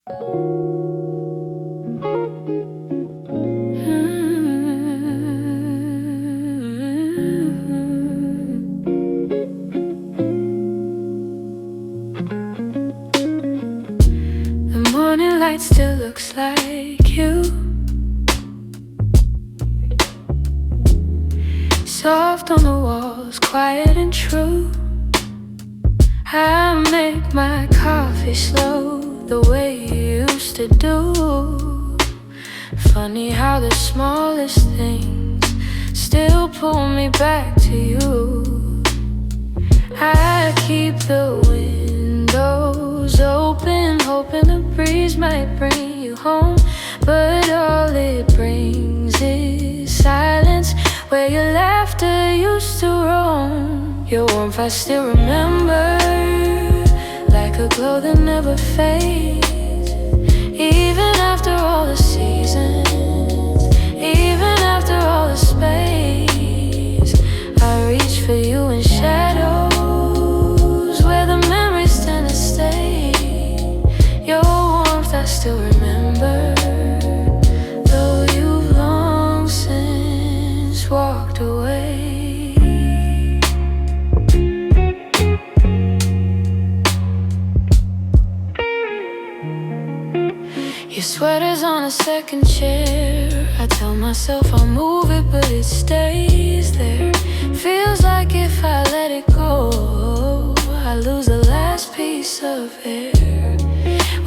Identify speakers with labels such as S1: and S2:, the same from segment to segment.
S1: The morning light still looks like you, soft on the walls, quiet and true. I make my coffee slow, the way you used to do. Funny how the smallest things still pull me back to you. I keep the windows open, hoping the breeze might bring you home, but all it brings is silence, where your laughter used to roam. Your warmth I still remember, like a glow that never fades. Even after all the seasons, even after all the space, I reach for you in shadows, where the memories tend to stay. Your warmth I still remember, though you've long since walked away. Your sweater's on a second chair. I tell myself I'll move it, but it stays there. Feels like if I let it go, I lose the last piece of air.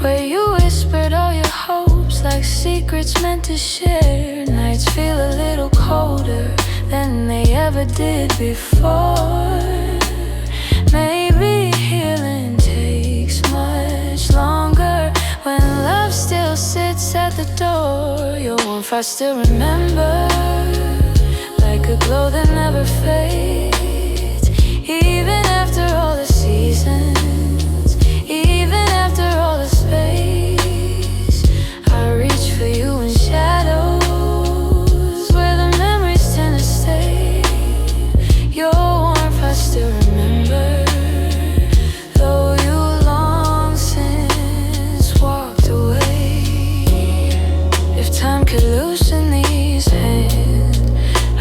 S1: Where you whispered all your hopes, like secrets meant to share. Nights feel a little colder than they ever did before. Maybe healing takes much longer when love still sits at the door. Your warmth I still remember, like a glow that never fades. Even after all the seasons, even after all the space, I reach for you in shadows, where the memories tend to stay. Your warmth I still remember, though you long since walked away. If time could loosen these hands,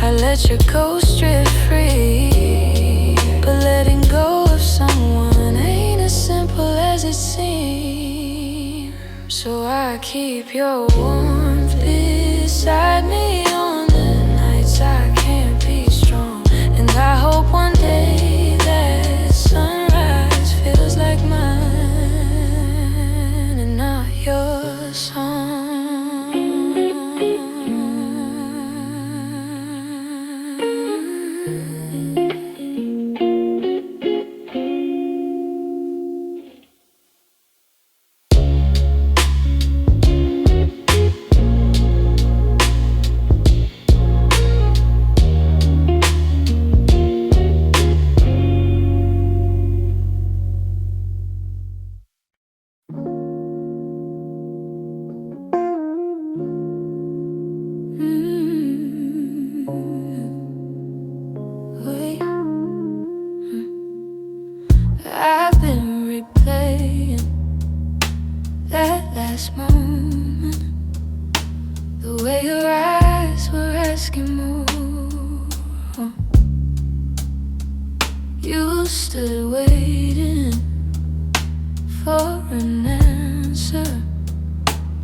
S1: I'd let your ghost drift free. But letting go of someone ain't as simple as it seems. So I keep your warmth beside me on the nights I can't be strong. And I hope one day that sunrise feels like mine and not your song. I've been replaying that last moment, the way your eyes were asking more. You stood waiting for an answer,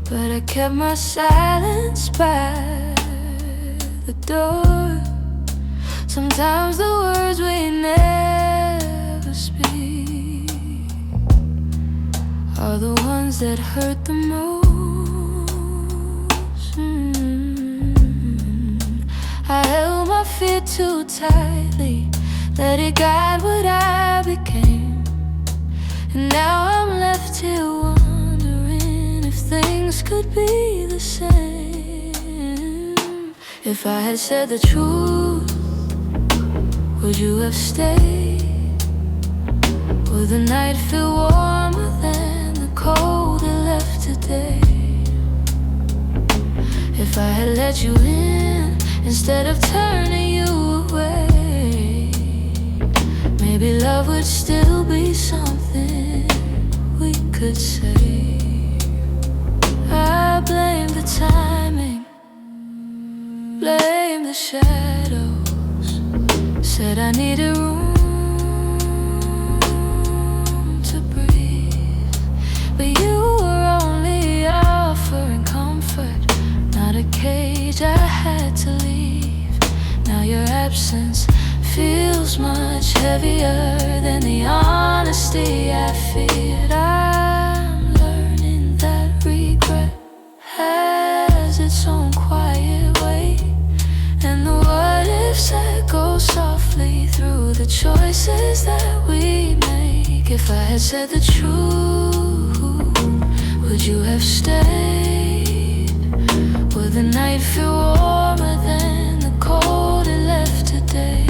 S1: but I kept my silence by the door. Sometimes the words we never speak are the ones that hurt the most. I held my fear too tightly, let it guide what I became. And now I'm left here wondering if things could be the same. If I had said the truth, would you have stayed? Would the night feel warmer than the cold it left today? If I had let you in instead of turning you away, maybe love would still be something we could say. the shadows. Said I needed room to breathe, but you were only offering comfort, not a cage I had to leave. Now your absence feels much heavier than the honesty I feared. I'm learning that regret has its own quiet way, and the what ifs that go softly through the choices that we make. If I had said the truth, would you have stayed? Would the night feel warmer than the cold it left today?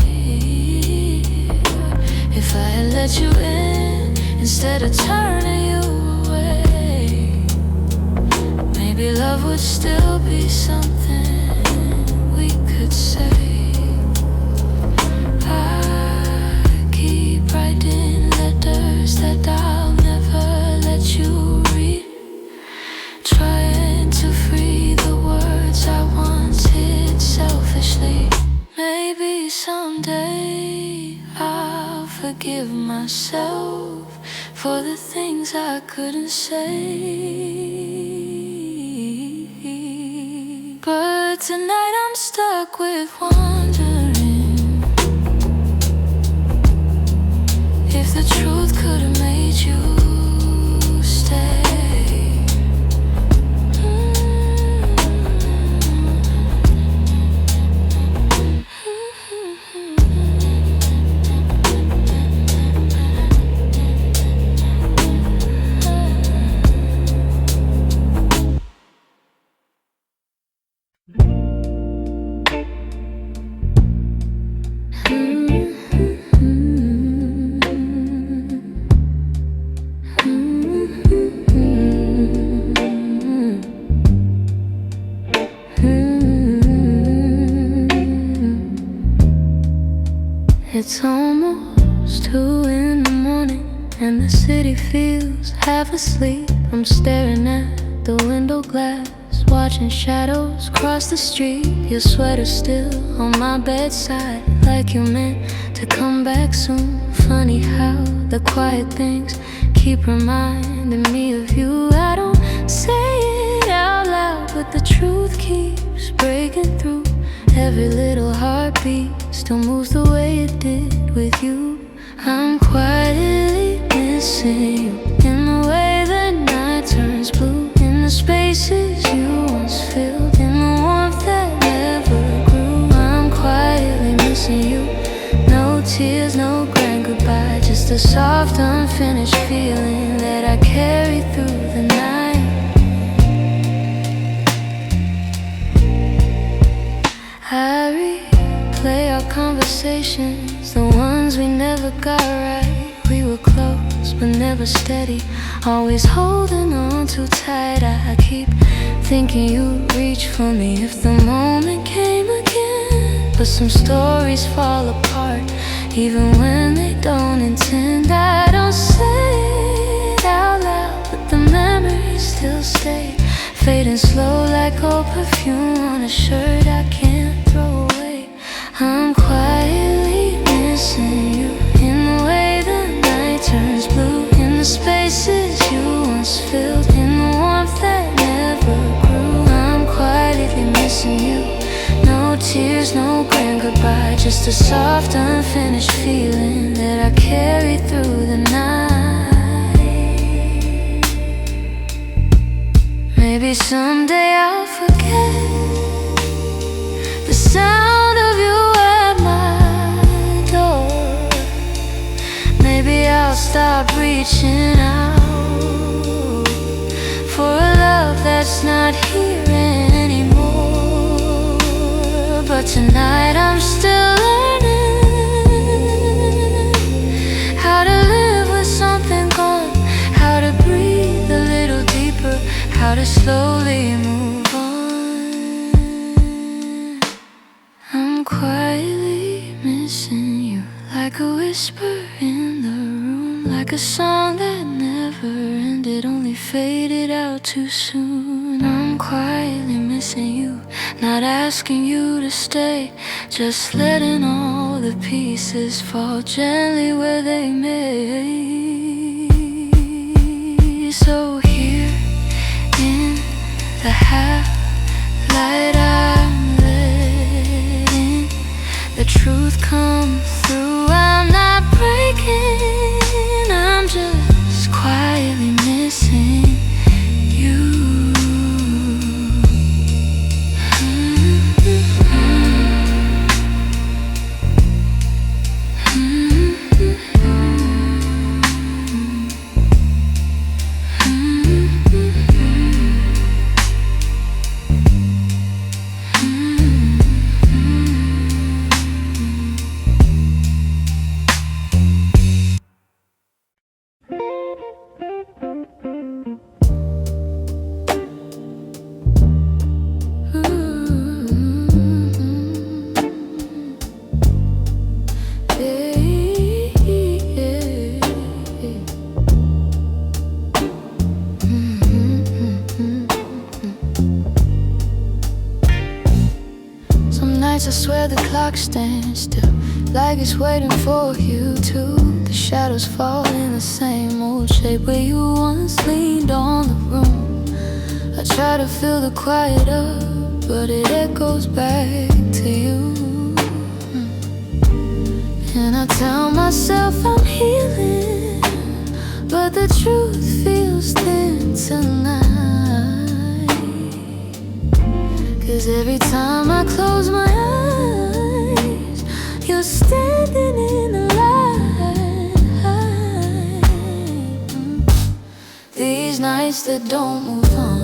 S1: If I had let you in instead of turning you away, maybe love would still be something we could say. I keep writing letters that I'll never let you read, trying to free the words I once hid selfishly. Maybe someday I'll forgive myself for the things I couldn't say. But tonight I'm stuck with wondering if the truth could have made you stay. It's almost 2 in the morning and the city feels half asleep. I'm staring at the window glass, watching shadows cross the street. Your sweater still on my bedside, like you meant to come back soon. Funny how the quiet things keep reminding me of you. I don't say it out loud, but the truth keeps breaking through. Every little heartbeat still moves the way it did with you. I'm quietly missing you, in the way the night turns blue, in the spaces you once filled, in the warmth that never grew. I'm quietly missing you. No tears, no grand goodbye, just a soft, unfinished feeling that I carry through the night. I replay our conversations, the ones we never got right. We were close, but never steady, always holding on too tight. I keep thinking you'd reach for me if the moment came again, but some stories fall apart, even when they don't intend. I don't say it out loud, but the memories still stay, fading slow like old perfume on a shirt I can't throw away. I'm quietly missing you, in the way the night turns blue, in the spaces you once filled, in the warmth that never grew. I'm quietly missing you. No tears, no grand goodbye, just a soft, unfinished feeling that I carry through the night. Maybe someday I'll forget the sound of you at my door. Maybe I'll stop reaching out for a love that's not here anymore. But tonight I'm still learning how to live with something gone, how to breathe a little deeper, how to slowly move on. I'm quietly missing you, like a whisper in the room, like a song that never ended, only faded out too soon. I'm quietly missing missing you, not asking you to stay, just letting all the pieces fall gently where they may. So here in the half light, I'm letting the truth come through. I'm not breaking, I'm just quietly missing you. I swear the clock stands still, like it's waiting for you too. The shadows fall in the same old shape where you once leaned on the room. I try to fill the quiet up, but it echoes back to you. And I tell myself I'm healing, but the truth feels thin tonight. 'Cause every time I close my eyes, you're standing in the light. These nights that don't move on,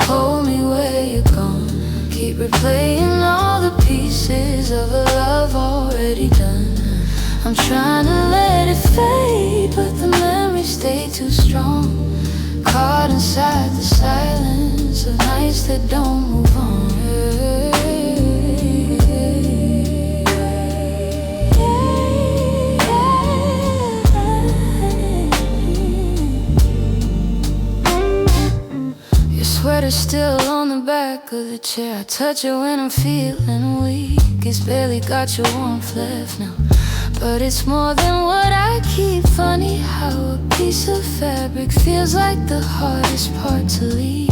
S1: hold me where you're gone. Keep replaying all the pieces of a love already done. I'm trying to let it fade, but the memories stay too strong. Caught inside the silence of nights that don't move on. Your sweater's still on the back of the chair. I touch it when I'm feeling weak. It's barely got your warmth left now, but it's more than what I keep. Funny how a piece of fabric feels like the hardest part to leave.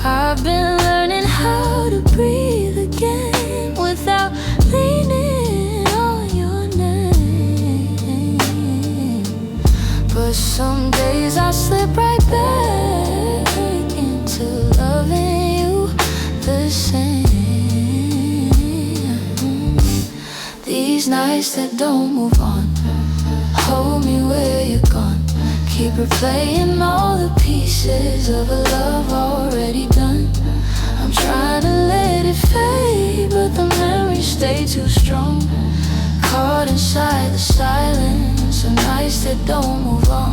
S1: I've been learning how to breathe again without leaning on your name. But some days I slip right back into loving you the same. These nights that don't move on, hold me where you're gone. Keep replaying all the pieces of a love already done. I'm trying to let it fade, but the memories stay too strong. Caught inside the silence of nights that don't move on.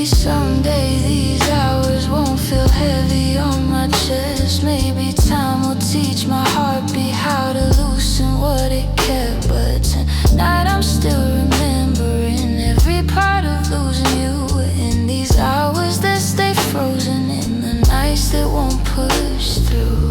S1: Someday these hours won't feel heavy on my chest. Maybe time will teach my heartbeat how to loosen what it kept. But tonight I'm still remembering every part of losing you. In these hours that stay frozen, in the nights that won't push through.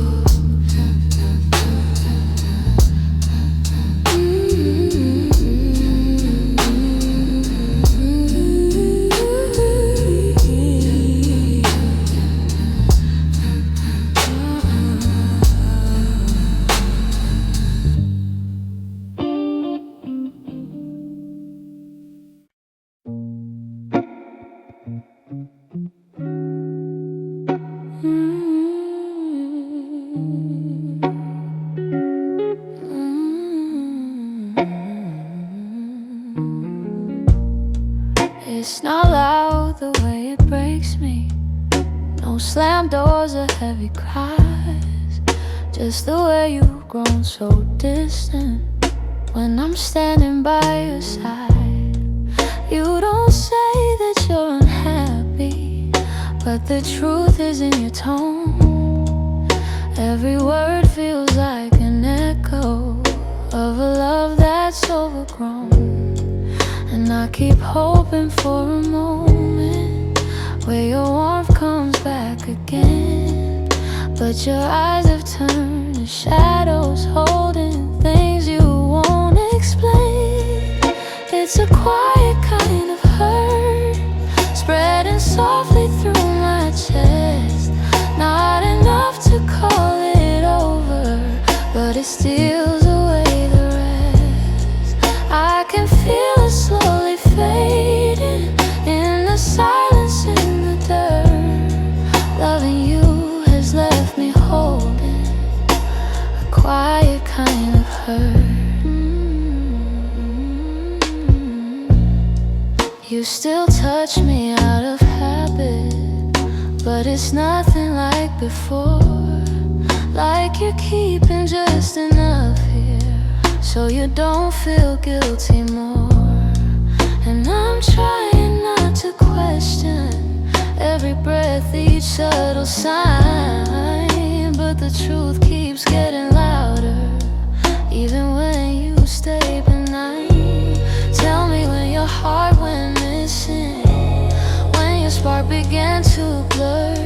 S1: It's not loud the way it breaks me. No slam doors or heavy cries. Just the way you've grown so distant. when I'm standing by your side. You don't say that you're unhappy, but the truth is in your tone. Every word feels like an echo of a love that's overgrown. And I keep hoping for a moment where your warmth comes back again. But your eyes have turned to shadows, holding things you won't explain. It's a quiet kind of hurt, spreading softly through my chest. Not enough to call it over, but it steals away the rest. I can feel it slowly fading in the silence, in the dirt. Loving you has left me holding a quiet kind of hurt. You still touch me out of habit, but it's nothing like before. Like you're keeping just enough here so you don't feel guilty more. And I'm trying not to question every breath, each subtle sign, but the truth keeps getting louder, even when you stay benign. Tell me when your heart went missing, when your spark began to blur.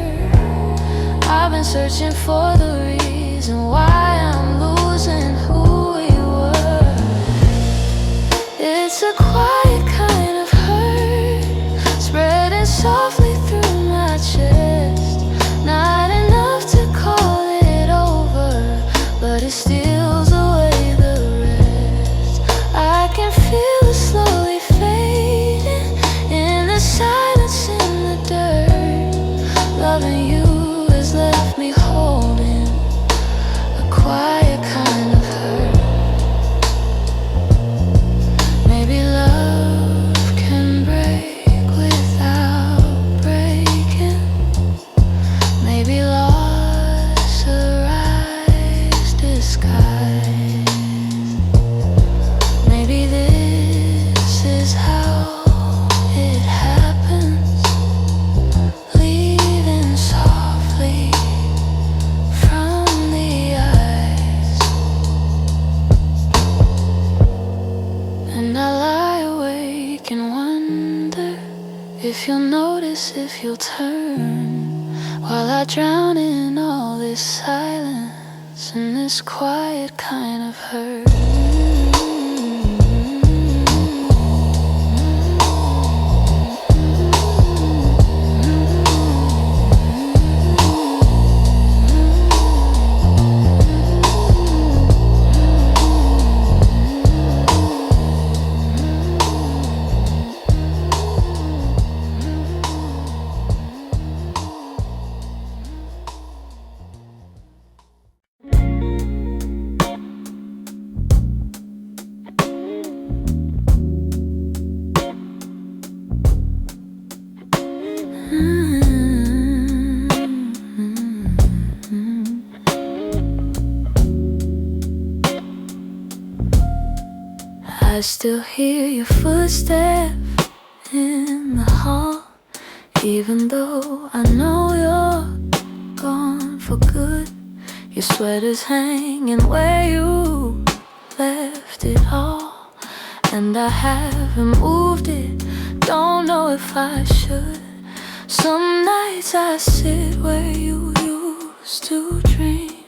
S1: I've been searching for the reason why I'm losing who we were. It's a quiet kind of hurt, spreading softly through my chest. Not enough to call it over, but it steals away the rest. I can feel it slowly fading in the silence, in the dirt. Loving you has left me holding a quiet kind of hurt. Maybe love can break without breaking. Maybe loss arrives disguised. Maybe this is how it happens, leaving softly from the eyes. And I lie awake and wonder if you'll notice, if you'll turn, while I drown in all this silence and this quiet kind of hurt. I still hear your footsteps in the hall, even though I know you're gone for good. Your sweater's hanging where you left it all, and I haven't moved it, don't know if I should. Some nights I sit where you used to dream,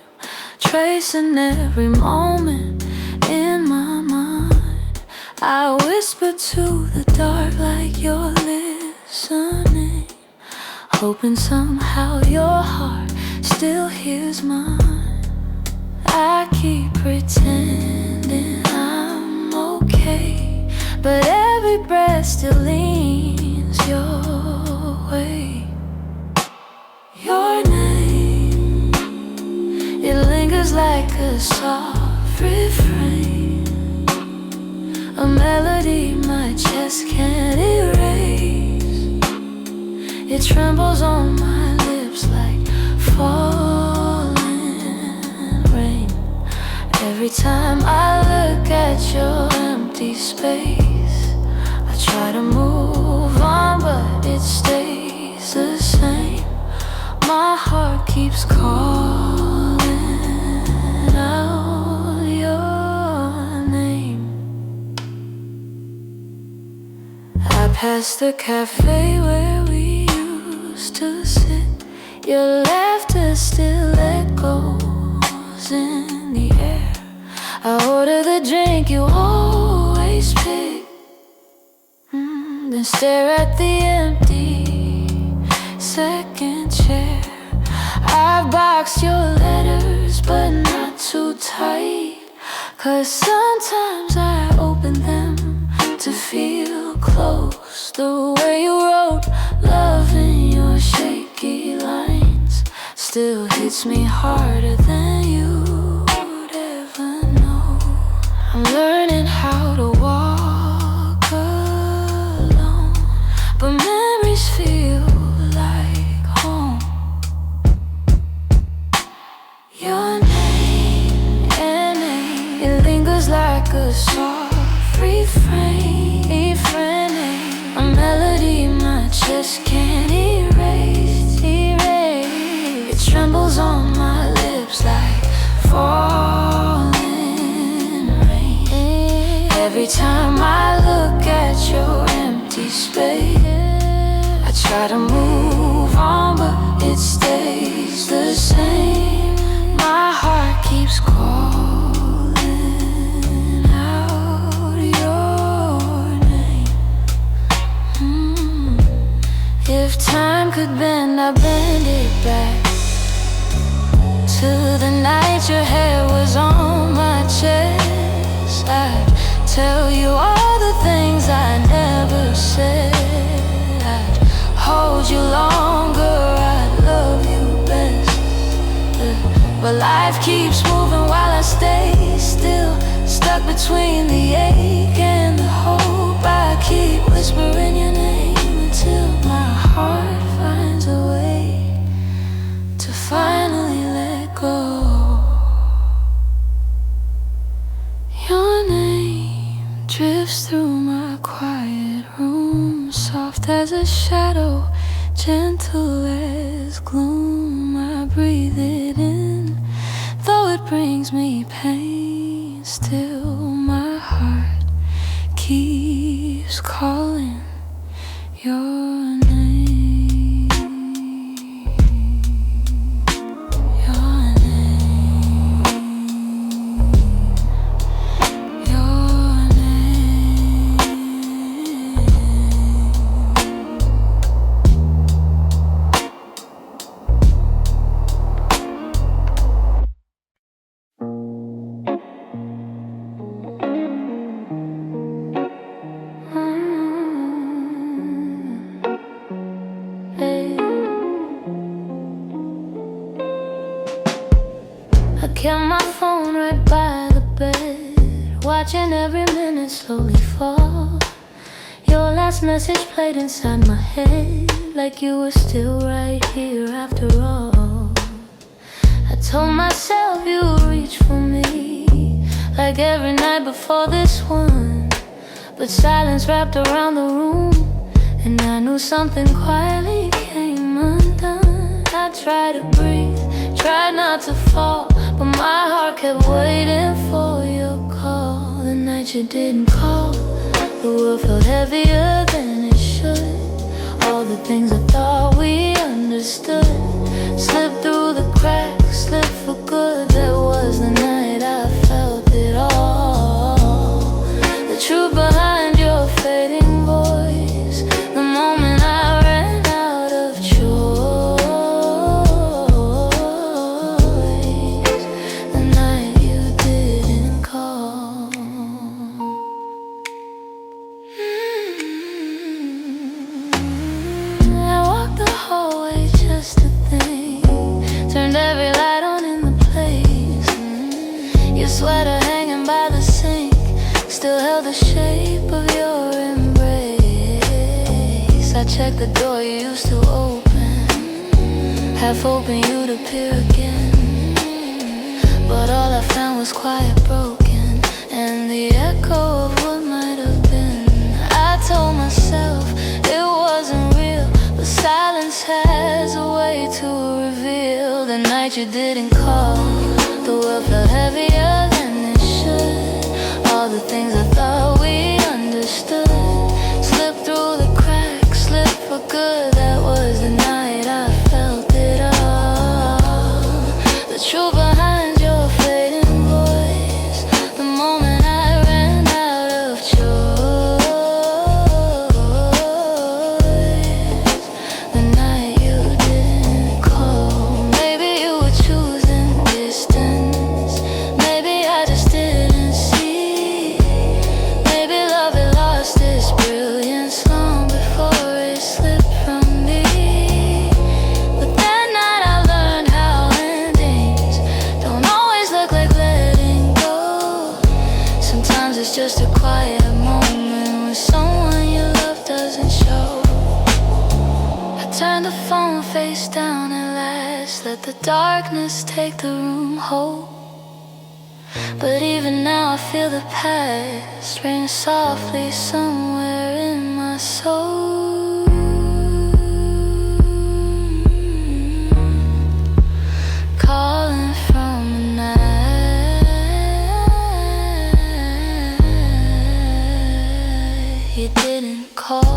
S1: tracing every moment in my mind. I whisper to the dark like you're listening, hoping somehow your heart still hears mine. I keep pretending I'm okay, but every breath still leans your way. Your name, it lingers like a soft refrain, a melody my chest can't erase. It trembles on my lips like falling rain. Every time I look at your space. I try to move on, but it stays the same. My heart keeps calling out your name. I passed the cafe where we used to sit. Your laughter still echoes in the air. I order the drink you always pick, then stare at the empty second chair. I've boxed your letters, but not too tight, 'cause sometimes I open them to feel close. The way you wrote love in your shaky lines still hits me harder than you'd ever know. I'm learning how to walk alone, but memories feel like home. Your name, it lingers like a soft refrain, a melody my chest can't erase. It trembles on my lips like falling rain. Every time I look at your empty space, I try to move on, but it stays the same. My heart keeps calling out your name. If time could bend, I'd bend it back to the night your hair was on my chest. I'd tell you all the things I never said. I'd hold you longer, I'd love you best. But life keeps moving while I stay still, stuck between the ache and the hope. I keep whispering your name until my heart finds a way to finally let go. Your name drifts through my quiet room, soft as a shadow, gentle as gloom. I breathe it in, though it brings me pain. Still my heart keeps calling your name. Your name. Your name. I kept my phone right by the bed, watching every minute slowly fall. Your last message played inside my head, like you were still right here after all. I told myself you would reach for me, like every night before this one. But silence wrapped around the room, and I knew something quietly came undone. I tried to breathe, tried not to fall, but my heart kept waiting for your call. The night you didn't call, the world felt heavier than it should. All the things I thought we understood slipped through the cracks, slipped for good. That was the night I felt it all. The truth behind your fading voice, the moment I ran out of choice, the night you didn't call. I walked the hallway just to think, turned every light on in the place. Your sweater hanging by the sink still held the shape of your embrace. I checked the door you used to open, half hoping you'd appear again. But all I found was quiet, broken, and the echo of what might you didn't call. The world felt heavier than it should. All the things I thought we understood slipped through the cracks, slipped for good. That was the night I felt it all. The truth behind your fading voice, the moment I ran out of choice, the night you didn't call. Maybe you were choosing distance, maybe I just didn't see. Maybe love had lost its brilliance long before it slipped from me. But that night I learned how endings don't always look like letting go. Sometimes it's just a quiet moment when someone you love doesn't show. I turned the phone face down at last, let the darkness take the room whole. But even now I feel the past ring softly somewhere in my soul, calling from a night you didn't call.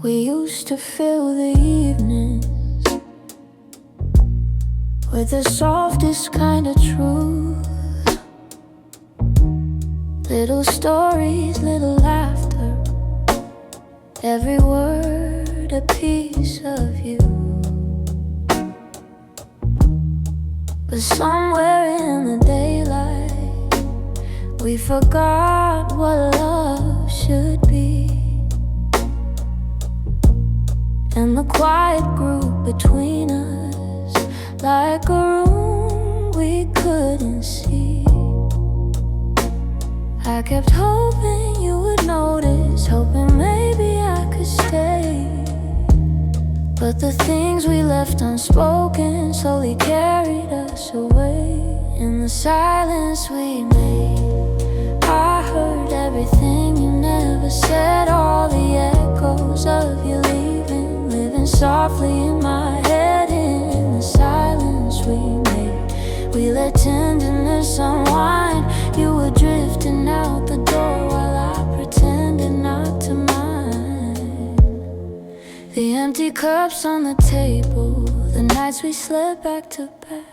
S1: We used to fill the evenings with the softest kind of truth. Little stories, little laughter, every word a piece of you. But somewhere in the daylight we forgot what love should be. And the quiet grew between us like a room we couldn't see. I kept hoping you would notice, hoping maybe I could stay. But the things we left unspoken slowly carried us away. In the silence we made, I heard everything you never said, all the echoes of you leaving, living softly in my head. In the silence we made, we let tenderness unwind. You were drifting out the door while I pretended not to mind. The empty cups on the table, the nights we slept back to back,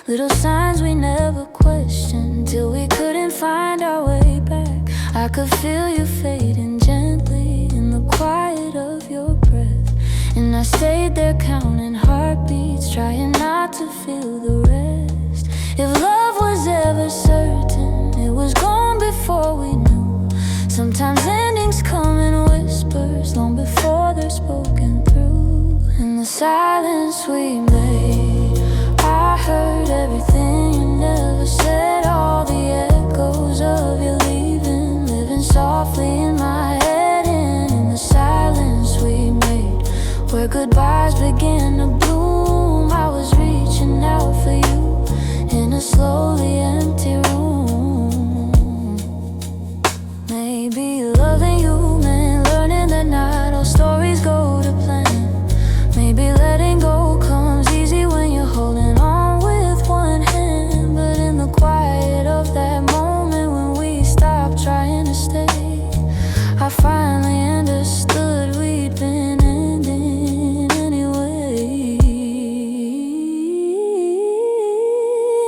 S1: little signs we never questioned till we couldn't find our way back. I could feel you fading gently in the quiet of your breath, and I stayed there counting heartbeats, trying not to feel the rest. If love was ever certain, it was gone before we knew. Sometimes endings come in whispers long before they're spoken through. In the silence we made, I heard everything you never said, all the echoes of you leaving, living softly in my head. And in the silence we made, where goodbyes began to bloom, I was reaching out for you in a slowly empty room. Maybe loving you meant learning that not all stories go to plan. Maybe letting go comes easy when you're holding on with one hand. But in the quiet of that moment when we stopped trying to stay, I finally understood we'd been ending anyway.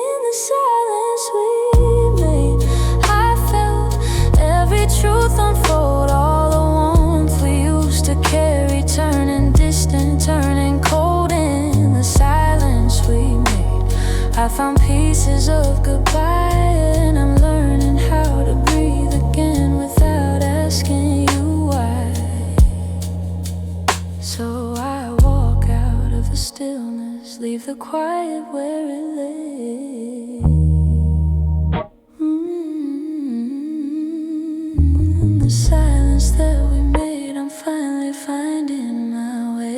S1: In the silence we I found pieces of goodbye, and I'm learning how to breathe again without asking you why. So I walk out of the stillness, leave the quiet where it lay. The silence that we made, I'm finally finding my way.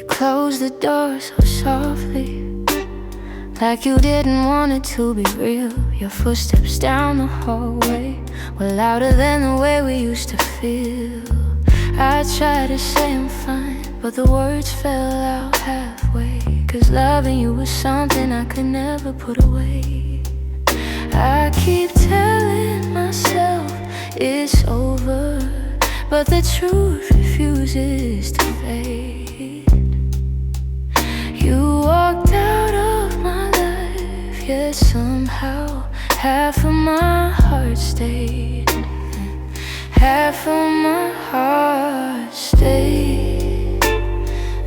S1: Close the door so softly, like you didn't want it to be real. Your footsteps down the hallway were louder than the way we used to feel. I tried to say I'm fine, but the words fell out halfway. 'Cause loving you was something I could never put away. I keep telling myself it's over, but the truth refuses to fade. You walked out of my life, yet somehow half of my heart stayed. Half of my heart stayed.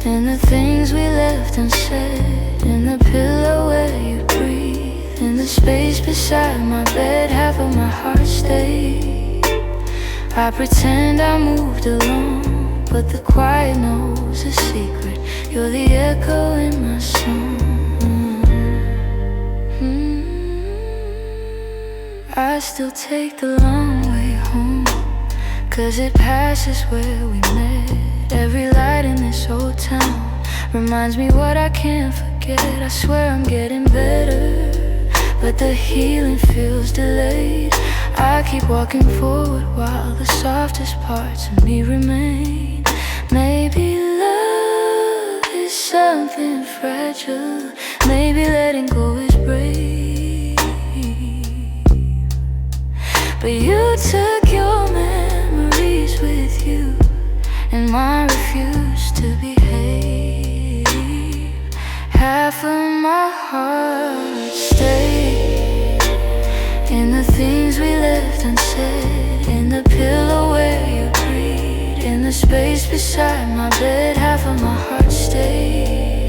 S1: And the things we left unsaid, in the pillow where you breathe, in the space beside my bed, half of my heart stayed. I pretend I moved along, but the quiet knows a secret. You're the echo in my song. I still take the long way home, 'cause it passes where we met. Every light in this old town reminds me what I can't forget. I swear I'm getting better, but the healing feels delayed. I keep walking forward while the softest parts of me remain. Maybe love is something fragile, maybe letting go is brave. But you took your memories with you, and mine refused to behave. Half of my heart stayed in the things we left unsaid, in the pillow where you breathe, in the space beside my bed, half of my heart stayed.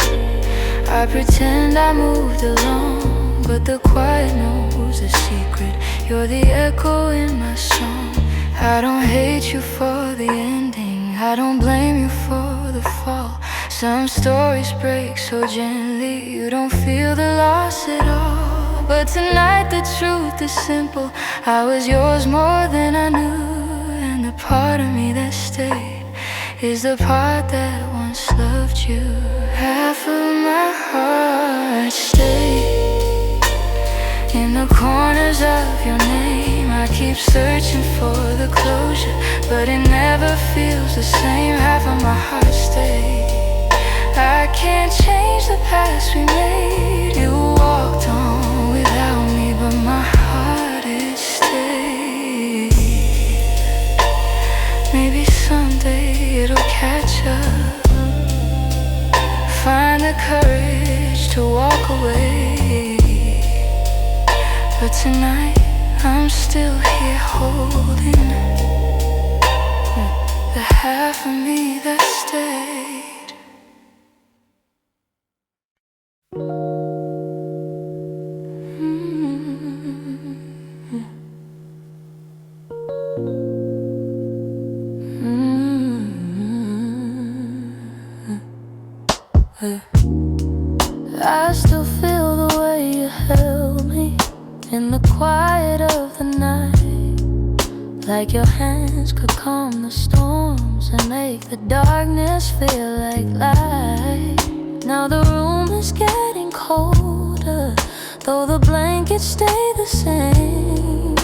S1: I pretend I moved along, but the quiet knows a secret. You're the echo in my song. I don't hate you for the ending, I don't blame you for the fall. Some stories break so gently, you don't feel the loss at all. But tonight the truth is simple, I was yours more than I knew. And the part of me that stayed is the part that once loved you. Half of my heart stayed in the corners of your name. I keep searching for the closure, but it never feels the same. Half of my heart stayed. I can't change the past we made. You walked on without me, but my heart it stayed. Maybe someday it'll catch up, find the courage to walk away. But tonight I'm still here holding the half of me that stayed. I still feel the way you held me in the quiet of the night, like your hands could calm the storms and make the darkness feel like light. Now the room is getting colder, though the blankets stay the same.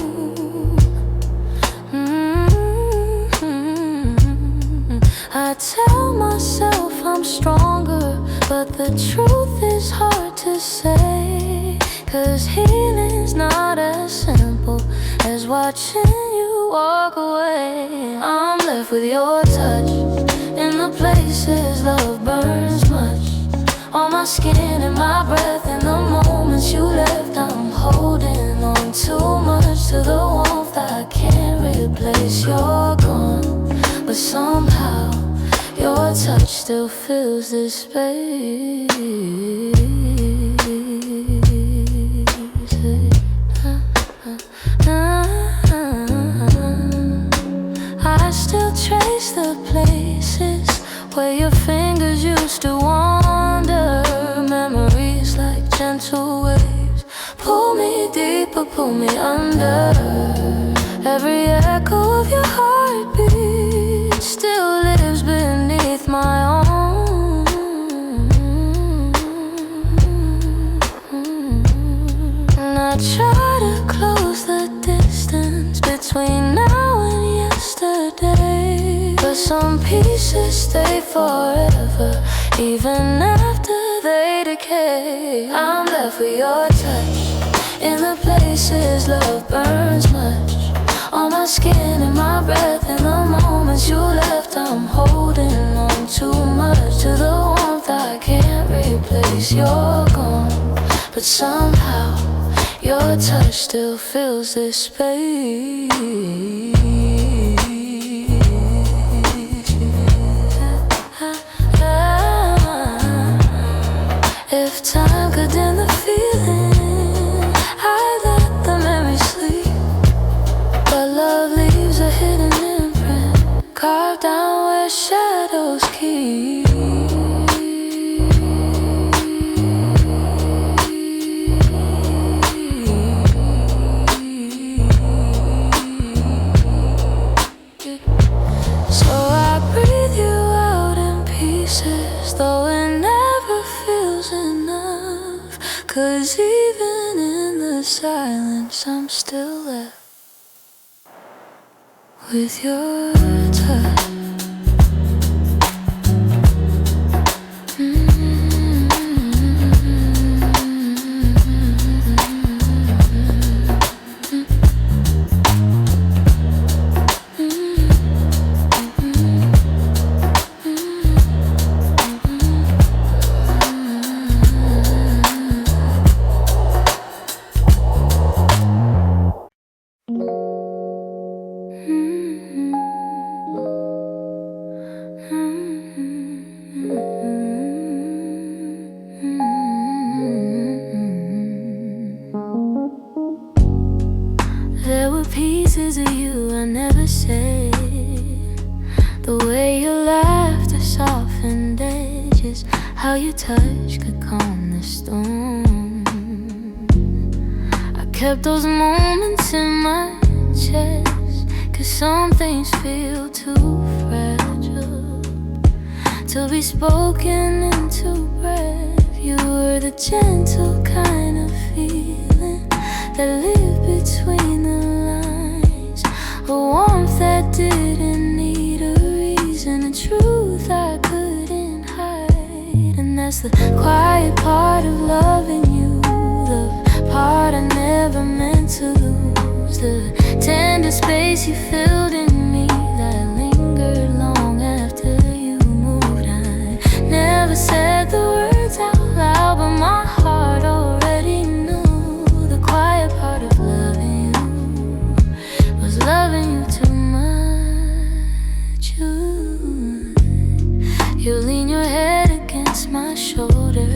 S1: I tell myself I'm stronger, but the truth is hard to say. 'Cause healing's not as simple as watching you walk away. I'm left with your touch in the places love burns much. On my skin and my breath, in the moments you left, I'm holding on too much to the warmth I can't replace. You're gone, but somehow your touch still fills this space. I still trace the places where your fingers used to wander. Memories like gentle waves pull me deeper, pull me under. Every echo of your heartbeat still lives beneath my own. And I try to close the distance between now and yesterday, but some pieces stay forever, even after they decay. I'm left with your touch in the places love burns much. On my skin and my breath, in the moments you left, I'm holding on too much to the warmth I can't replace. You're gone, but somehow your touch still fills this space. If time could dim the feeling, I'd let the memory sleep. But love leaves a hidden imprint, carved down where shadows keep. So I breathe you out in pieces, though it never feels enough. 'Cause even in the silence, I'm still left with your touch. There were pieces of you I never said. The way your laughter softened edges, how your touch could calm the storm. I kept those moments in my chest, 'cause some things feel too fragile to be spoken into breath. You were the gentle kind of feeling that lived between the lines, a warmth that didn't need a reason, a truth I couldn't hide. And that's the quiet part of loving you, the part I never meant to lose, the tender space you filled in me that lingered long after you moved. I never said the words out loud, but my heart already knew. The quiet part of loving you was loving you too much. You lean your head against my shoulder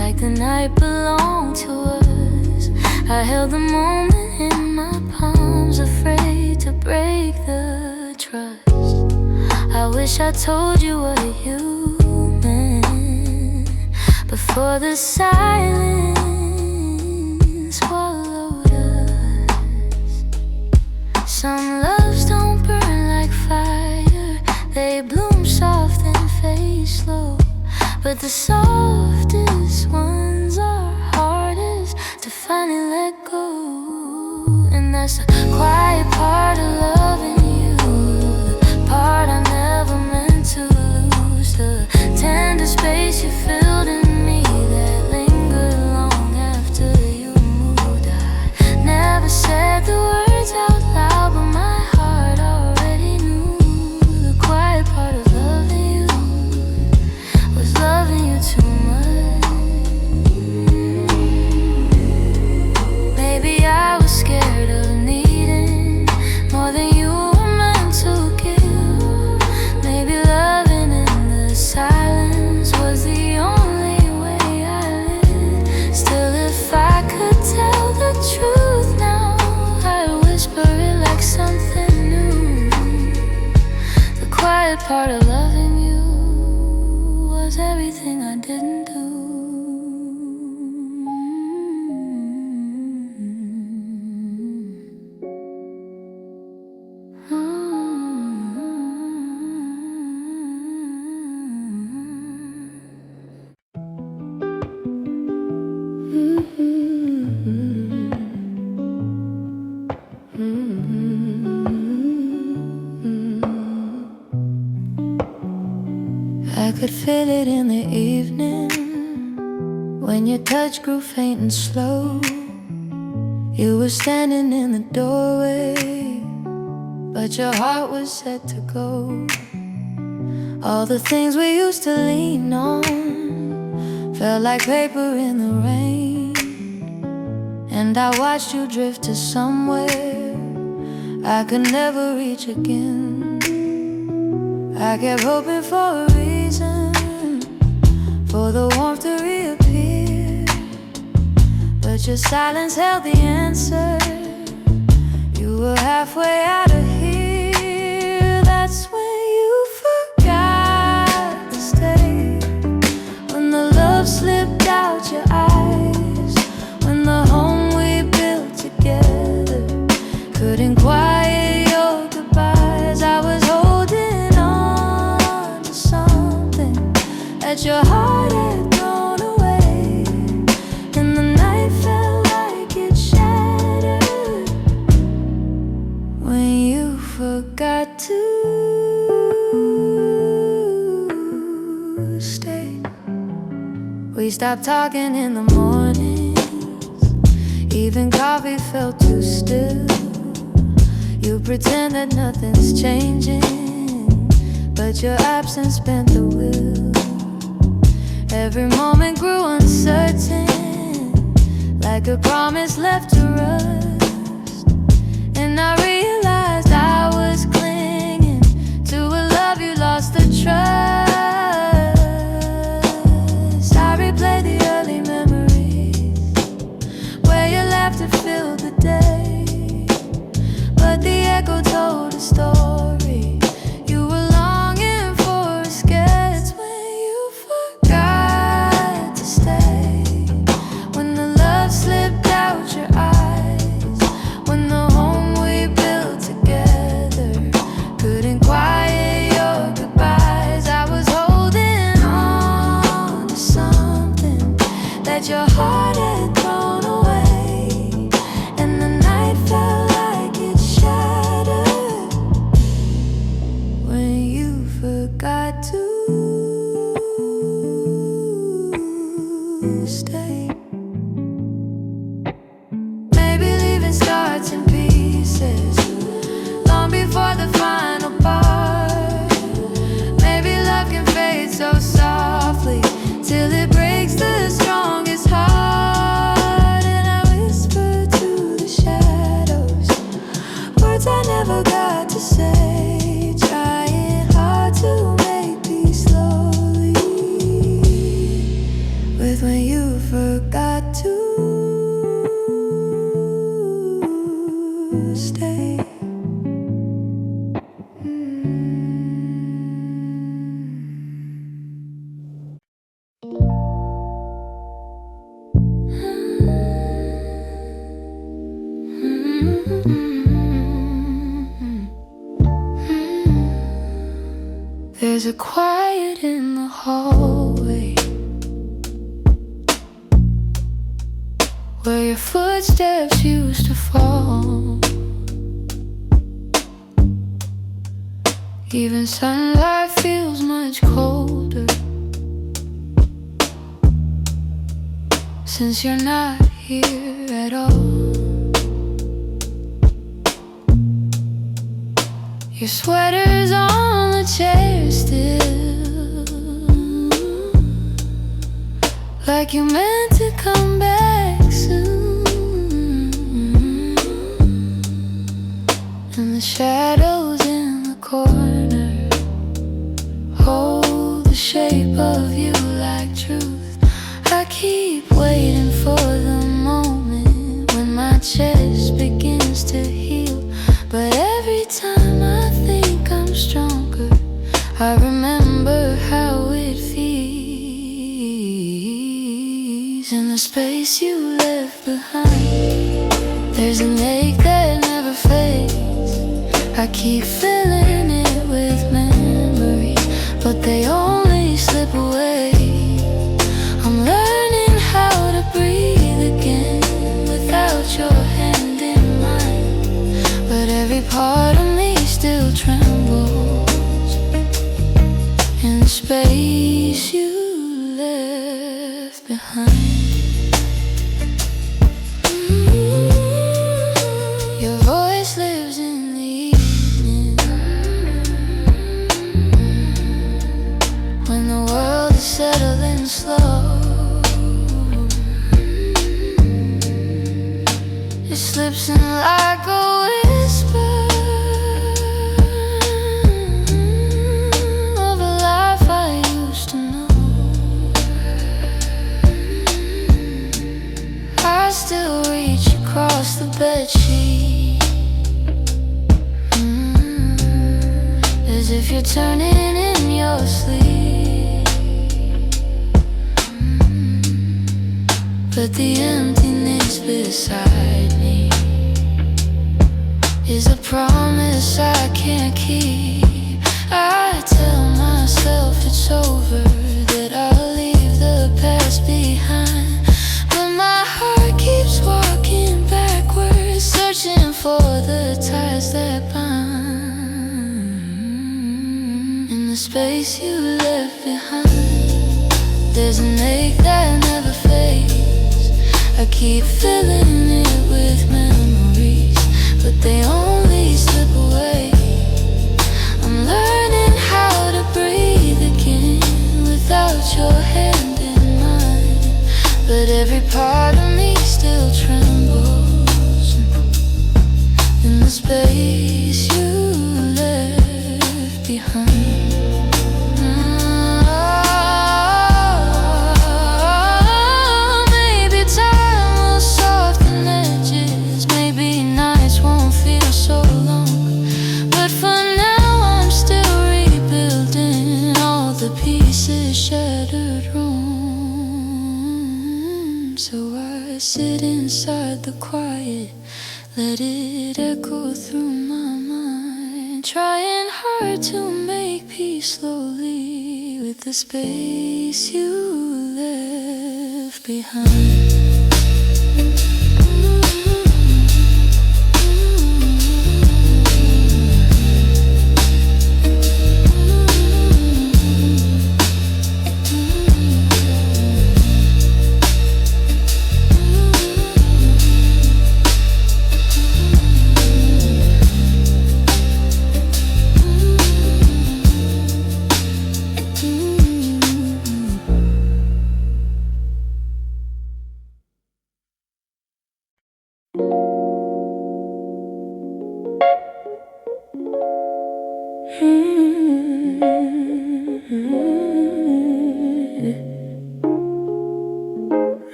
S1: like the night belonged to us. I held the moment in my palms, afraid to break the trust. I wish I told you what you meant before the silence swallowed us. Some loves don't burn like fire, they bloom soft and fade slow. But the softest ones are hardest to finally let go. And that's the quiet part of loving you, the part I never meant to lose, the tender space you fill that part of loving you was everything I didn't do. I could feel it in the evening when your touch grew faint and slow. You were standing in the doorway, but your heart was set to go. All the things we used to lean on felt like paper in the rain, and I watched you drift to somewhere I could never reach again. I kept hoping for a reason for the warmth to reappear, but your silence held the answer. You were halfway out of here. That's when you forgot to stay, when the love slipped out your eyes, when the home we built together couldn't quiet your goodbyes. I was holding on to something that your heart had thrown away, and the night felt like it shattered when you forgot to stay. We stopped talking in the mornings, even coffee felt too still. You pretend that nothing's changing, but your absence bent the wheel. Every moment grew uncertain, like a promise left to rust, and I realized I was clinging to a love you lost the trust. I replay the early memories where your laughter filled the day, but the echo told a story. You were longing for escape. It's when you forgot to stay, when the love slipped out your eyes, when the home we built together couldn't quiet your goodbyes. I was holding on to something that your heart had thrown away, and the night felt like it shattered when you forgot to stay. Maybe leaving starts in pieces long before the final part. Maybe love can fade so softly till it breaks the strongest heart. And I whisper to the shadows words I never got to say, trying hard to make peace slowly with when you forgot to stay. There's a quiet in the hallway where your footsteps used to fall. Even sunlight feels much colder since you're not here at all. Your sweater's on the chair still, like you meant to come back soon. And the shadows in the corner hold the shape of you like truth. I keep waiting for the moment when my chest begins to heal, but every time I think I'm stronger, I remember how it feels in the space you left behind. There's an ache that never fades. I keep filling it with memories, but they only slip away. I'm learning how to breathe again without your hand in mine, but every part of me still trembles in the space you left behind. Your voice lives in the evening, when the world is settling slow. It slips in like a whisper of a life I used to know. I still reach across the bedsheet, as if you're turning in your sleep. But the emptiness beside me is a promise I can't keep. I tell myself it's over, that I'll leave the past behind, but my heart keeps walking backwards, searching for the ties that bind. In the space you left behind, there's an ache that never fades. I keep filling it with memories, but they only slip away. I'm learning how to breathe again without your hand in mine, but every part of me still trembles in the space you left behind. Shattered room, so I sit inside the quiet, let it echo through my mind, trying hard to make peace slowly with the space you left behind.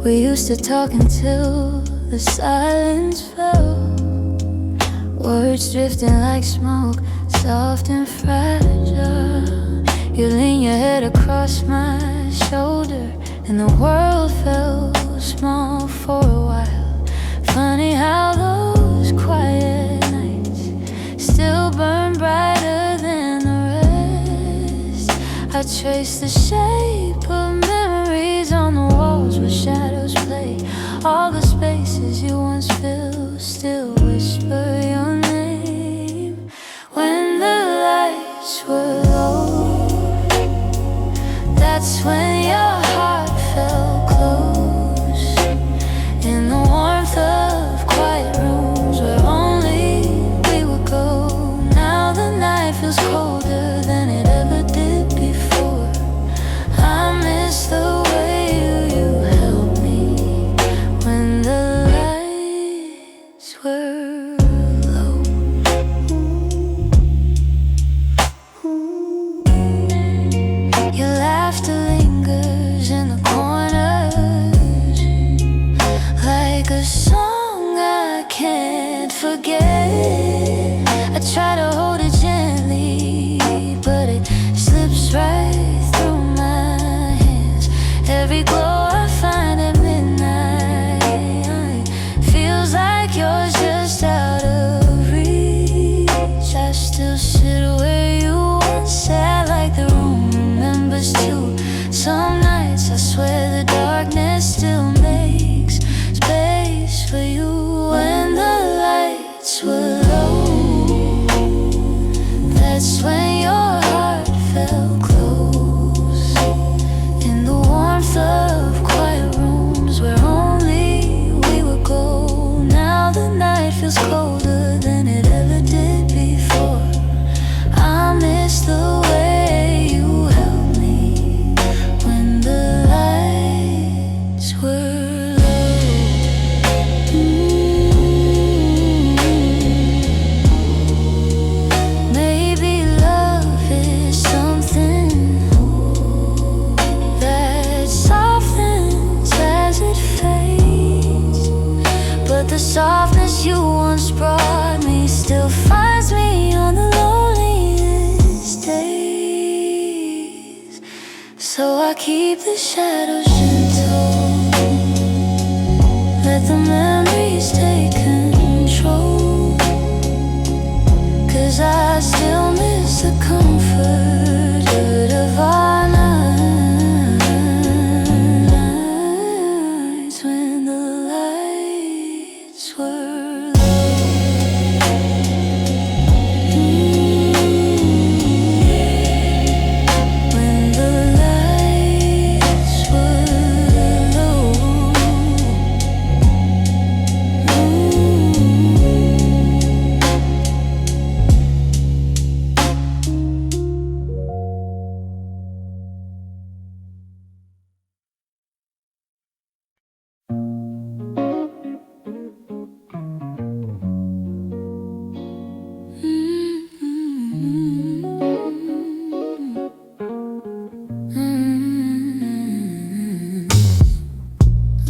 S1: We used to talk until the silence fell, words drifting like smoke, soft and fragile. You lean your head across my shoulder, and the world felt small for a while. Funny how those quiet nights still burn brighter than the rest. I trace the shape of memories on the walls where shadows play. All the spaces you once filled still whisper your name. When the lights were low, that's when your heart felt close, in the warmth of quiet rooms where only we would go. Now the night feels colder than it ever did before. I miss the way you held me when the lights were forget. I try to hold it gently, but it slips right through my hands. Every glow I find at midnight feels like yours just out of reach. I still sit where you once sat, like the room remembers too. Some nights I swear the darkness still makes space for you. When the lights were low, that's when your heart felt close. In the warmth of quiet rooms where only we would go. Now the night feels colder than it ever did before. I miss the way you held me when the lights were low. Maybe love is something that softens as it fades, but the softness you once brought me still finds me on the loneliest days. So I keep the shadows gentle, let the memories take control, 'cause I still miss the comfort of our nights when the lights were low. When the lights were low.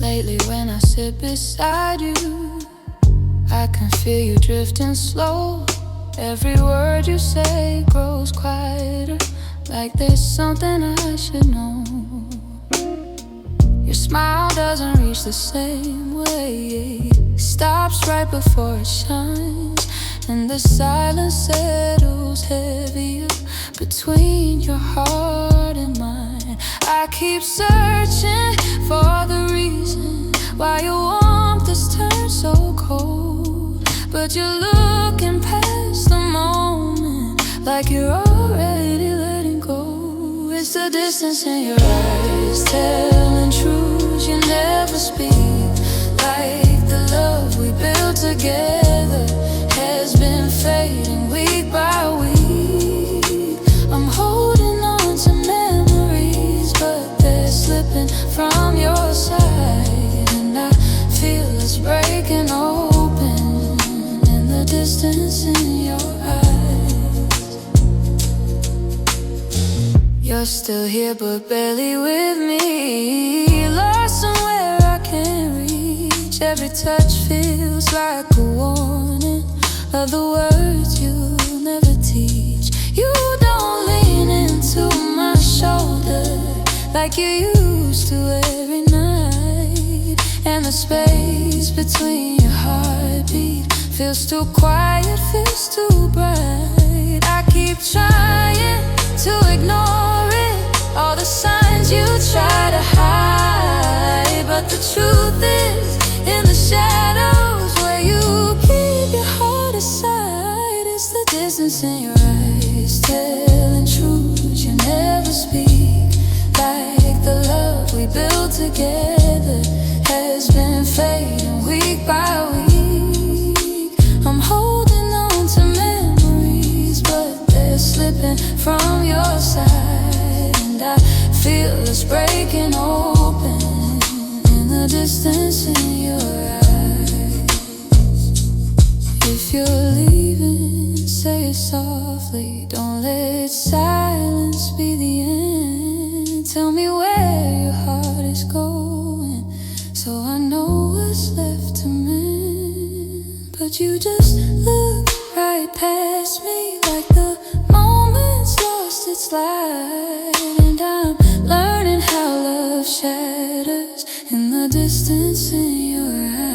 S1: Lately when I sit beside you, I can feel you drifting slow. Every word you say grows quieter, like there's something I should know. Your smile doesn't reach the same way, stops right before it shines, and the silence settles heavier between your heart and mine. I keep searching for the reason why your warmth has turned so cold, but you're looking past the moment, like you're already letting go. It's the distance in your eyes, telling truths you never speak. Like the love we built together has been fading week by week. I'm holding on to memories, but they're slipping from your side, and I feel it's breaking open in the distance in your eyes. You're still here but barely with me, lost somewhere I can't reach. Every touch feels like a warning of the words you never teach. You don't lean into my shoulder like you used to every night, and the space between your heartbeat feels too quiet, feels too bright. I keep trying to ignore it, all the signs you try to hide, but the truth is in the shadows where you keep your heart aside. It's the distance in your eyes, telling truths you never speak. Like the love we built together has been fading week by week. I'm holding on to memories, but they're slipping from your side, and I feel it's breaking open in the distance in your eyes. If you're leaving, say it softly, don't let silence be the end. Tell me where your heart is going, so I know what's left to mend. But you just slide, and I'm learning how love shatters in the distance in your eyes.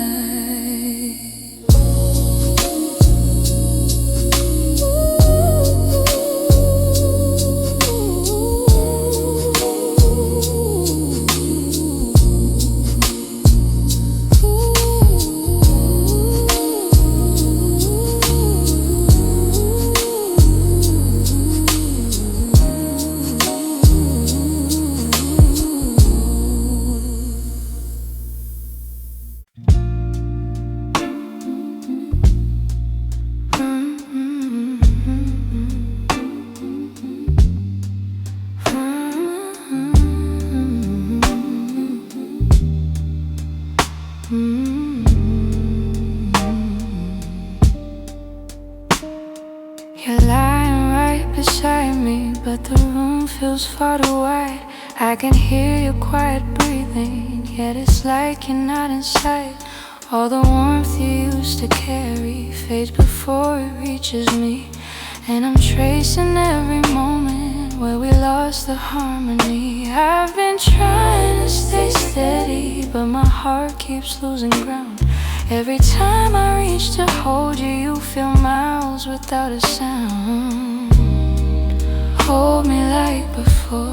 S1: You're lying right beside me, but the room feels far too wide. I can hear your quiet breathing, yet it's like you're not in sight. All the warmth you used to carry fades before it reaches me, and I'm tracing every moment where we lost the harmony. I've been trying to stay steady, but my heart keeps losing ground. Every time I reach to hold you, you feel miles without a sound. Hold me like before.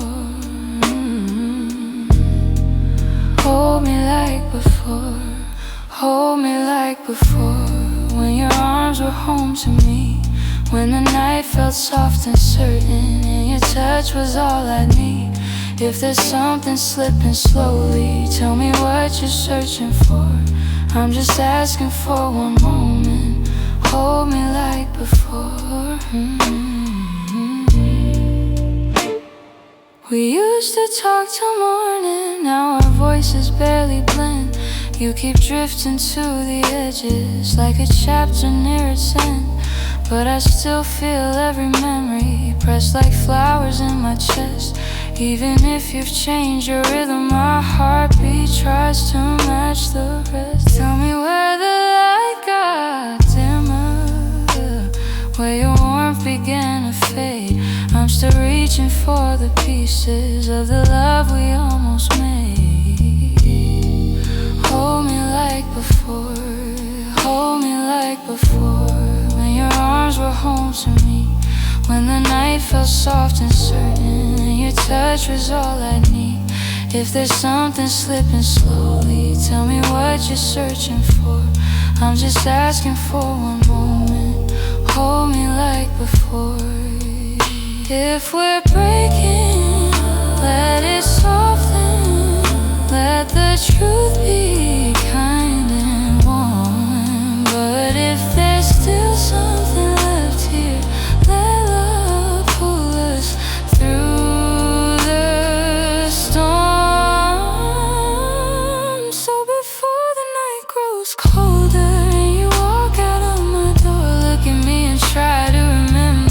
S1: Hold me like before. Hold me like before. When your arms were home to me, when the night felt soft and certain, and your touch was all I need. If there's something slipping slowly, tell me what you're searching for. I'm just asking for one moment. Hold me like before. We used to talk till morning, now our voices barely blend. You keep drifting to the edges like a chapter near its end, but I still feel every memory pressed like flowers in my chest. Even if you've changed your rhythm, my heartbeat tries to match the rest. Tell me where the light got dimmer, where your warmth began to fade. I'm still reaching for the pieces of the love we almost made. Hold me like before. Hold me like before. When your arms were home to me, when the night felt soft and certain, and your touch was all I need. If there's something slipping slowly, tell me what you're searching for. I'm just asking for one moment. Hold me like before. If we're breaking, let it soften. Let the truth be kind and warm. But if there's still something left here, let love pull us through the storm. So before the night grows colder and you walk out of my door, look at me and try to remember.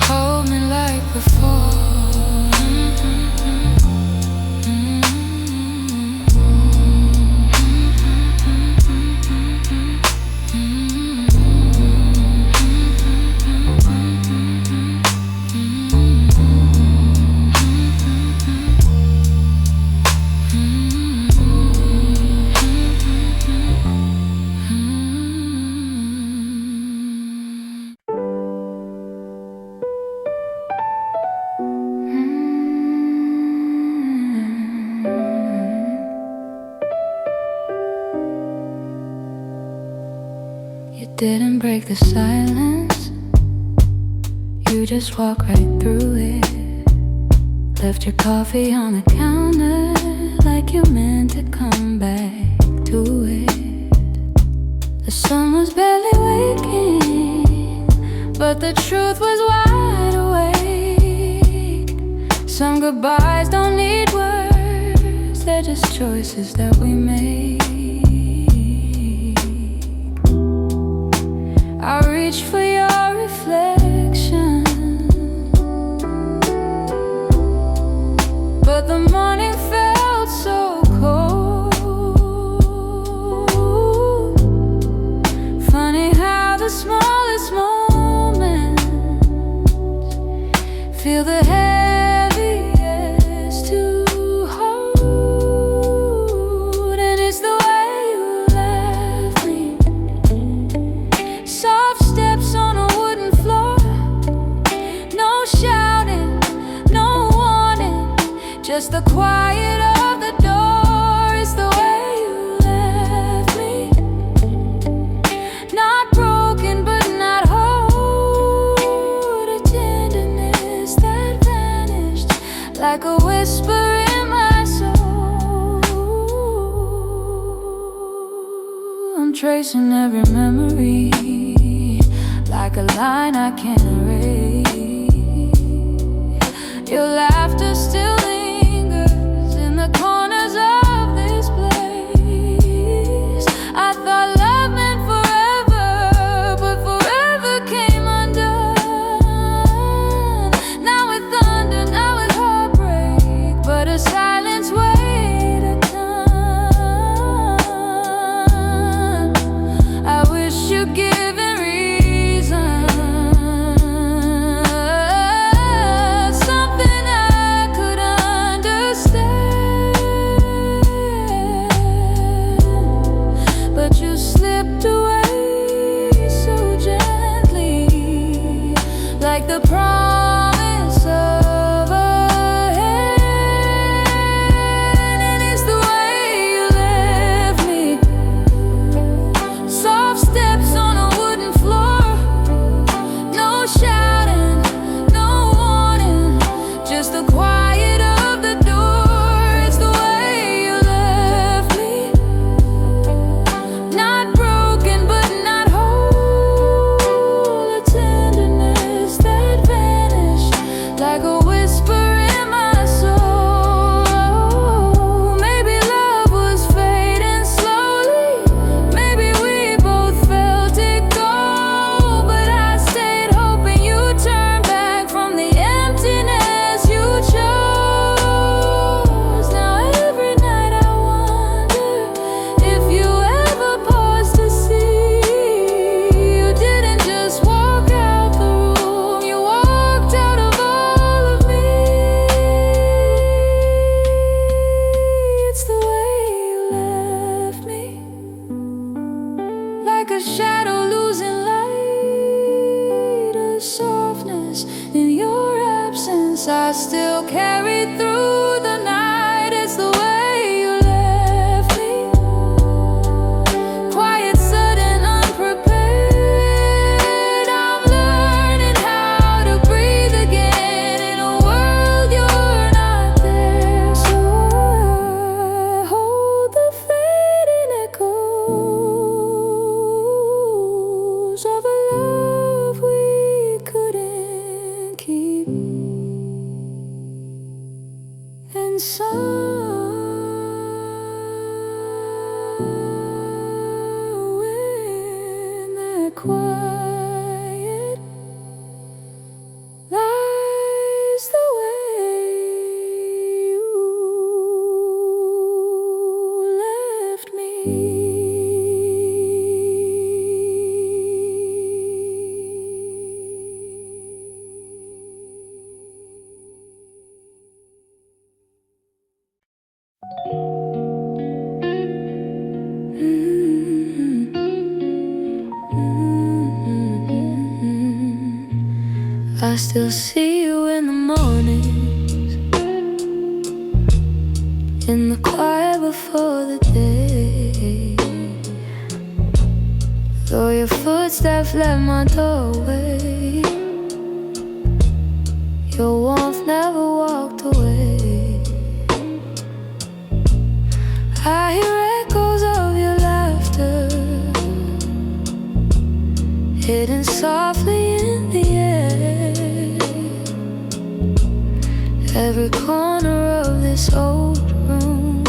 S1: Hold me like before. You didn't break the silence, you just walked right through it. Left your coffee on the counter like you meant to come back to it. The sun was barely waking, but the truth was wide awake. Some goodbyes don't need words, they're just choices that we make. I reach for your reflection, but the morning felt so cold. feel the heaviest to hold, and it's the way you left me. Soft steps on a wooden floor, no shouting, no warning, just the quiet of the door. It's the way you left me, not broken but not whole. A tenderness that vanished like a whisper in my soul. I'm tracing every memory like a line I can't erase. Your laughter still lingers in the corners of this place. I thought love meant forever, but forever came undone. Now with thunder, now with heartbreak, but a silence weighed a ton. I wish you'd give it reason, something I could understand, but you slipped away so gently, like the promise of a hand. And it's the way you left me, soft steps on a wooden floor, no shouting, no warning, just the quiet of the door. It's the way you left me, not broken but not whole. A tenderness that vanished like a whisper in my soul. Maybe love was fading slowly, maybe we both felt it go, but I stayed hoping you'd turn back from the emptiness you chose. Now every night I wonder if you ever paused to see you didn't just walk out the room, you walked out of all of me. It's the way you left me, like a shadow losing light, a softness in your absence I still carried through the night. It's the way you left me, quiet, sudden, unprepared. I'm learning how to breathe again in a world you're not there. So I hold the fading echoes of a love we couldn't keep, and somewhere in that quiet lies the way you left me. I still see you in the mornings, in the quiet before the day. Though your footsteps left my doorway, your warmth never walked away. I hear echoes of your laughter, hidden softly in the air. Every corner of this old room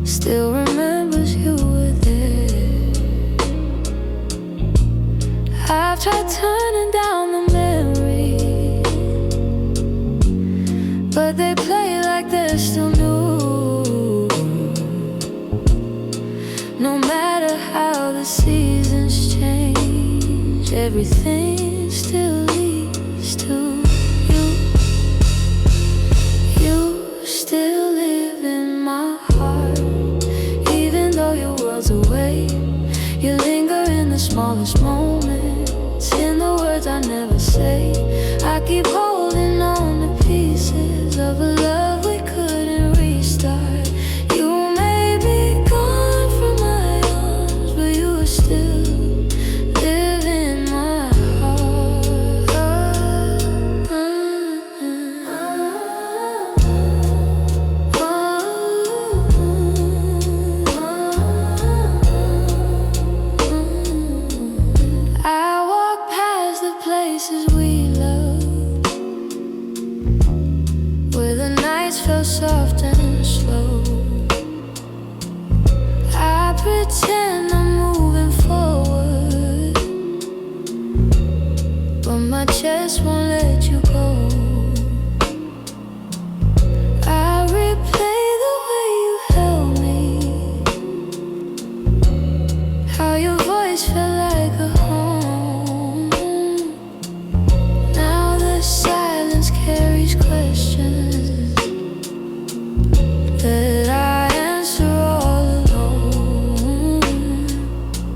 S1: still remembers you were there. I've tried turning down the memories, but they play like they're still new. No matter how the seasons change, everything still leads to felt soft and slow. I pretend I'm moving forward, but my chest won't let you go. I replay the way you held me, how your voice felt like a home. Now the silence carries questions that I answer all alone.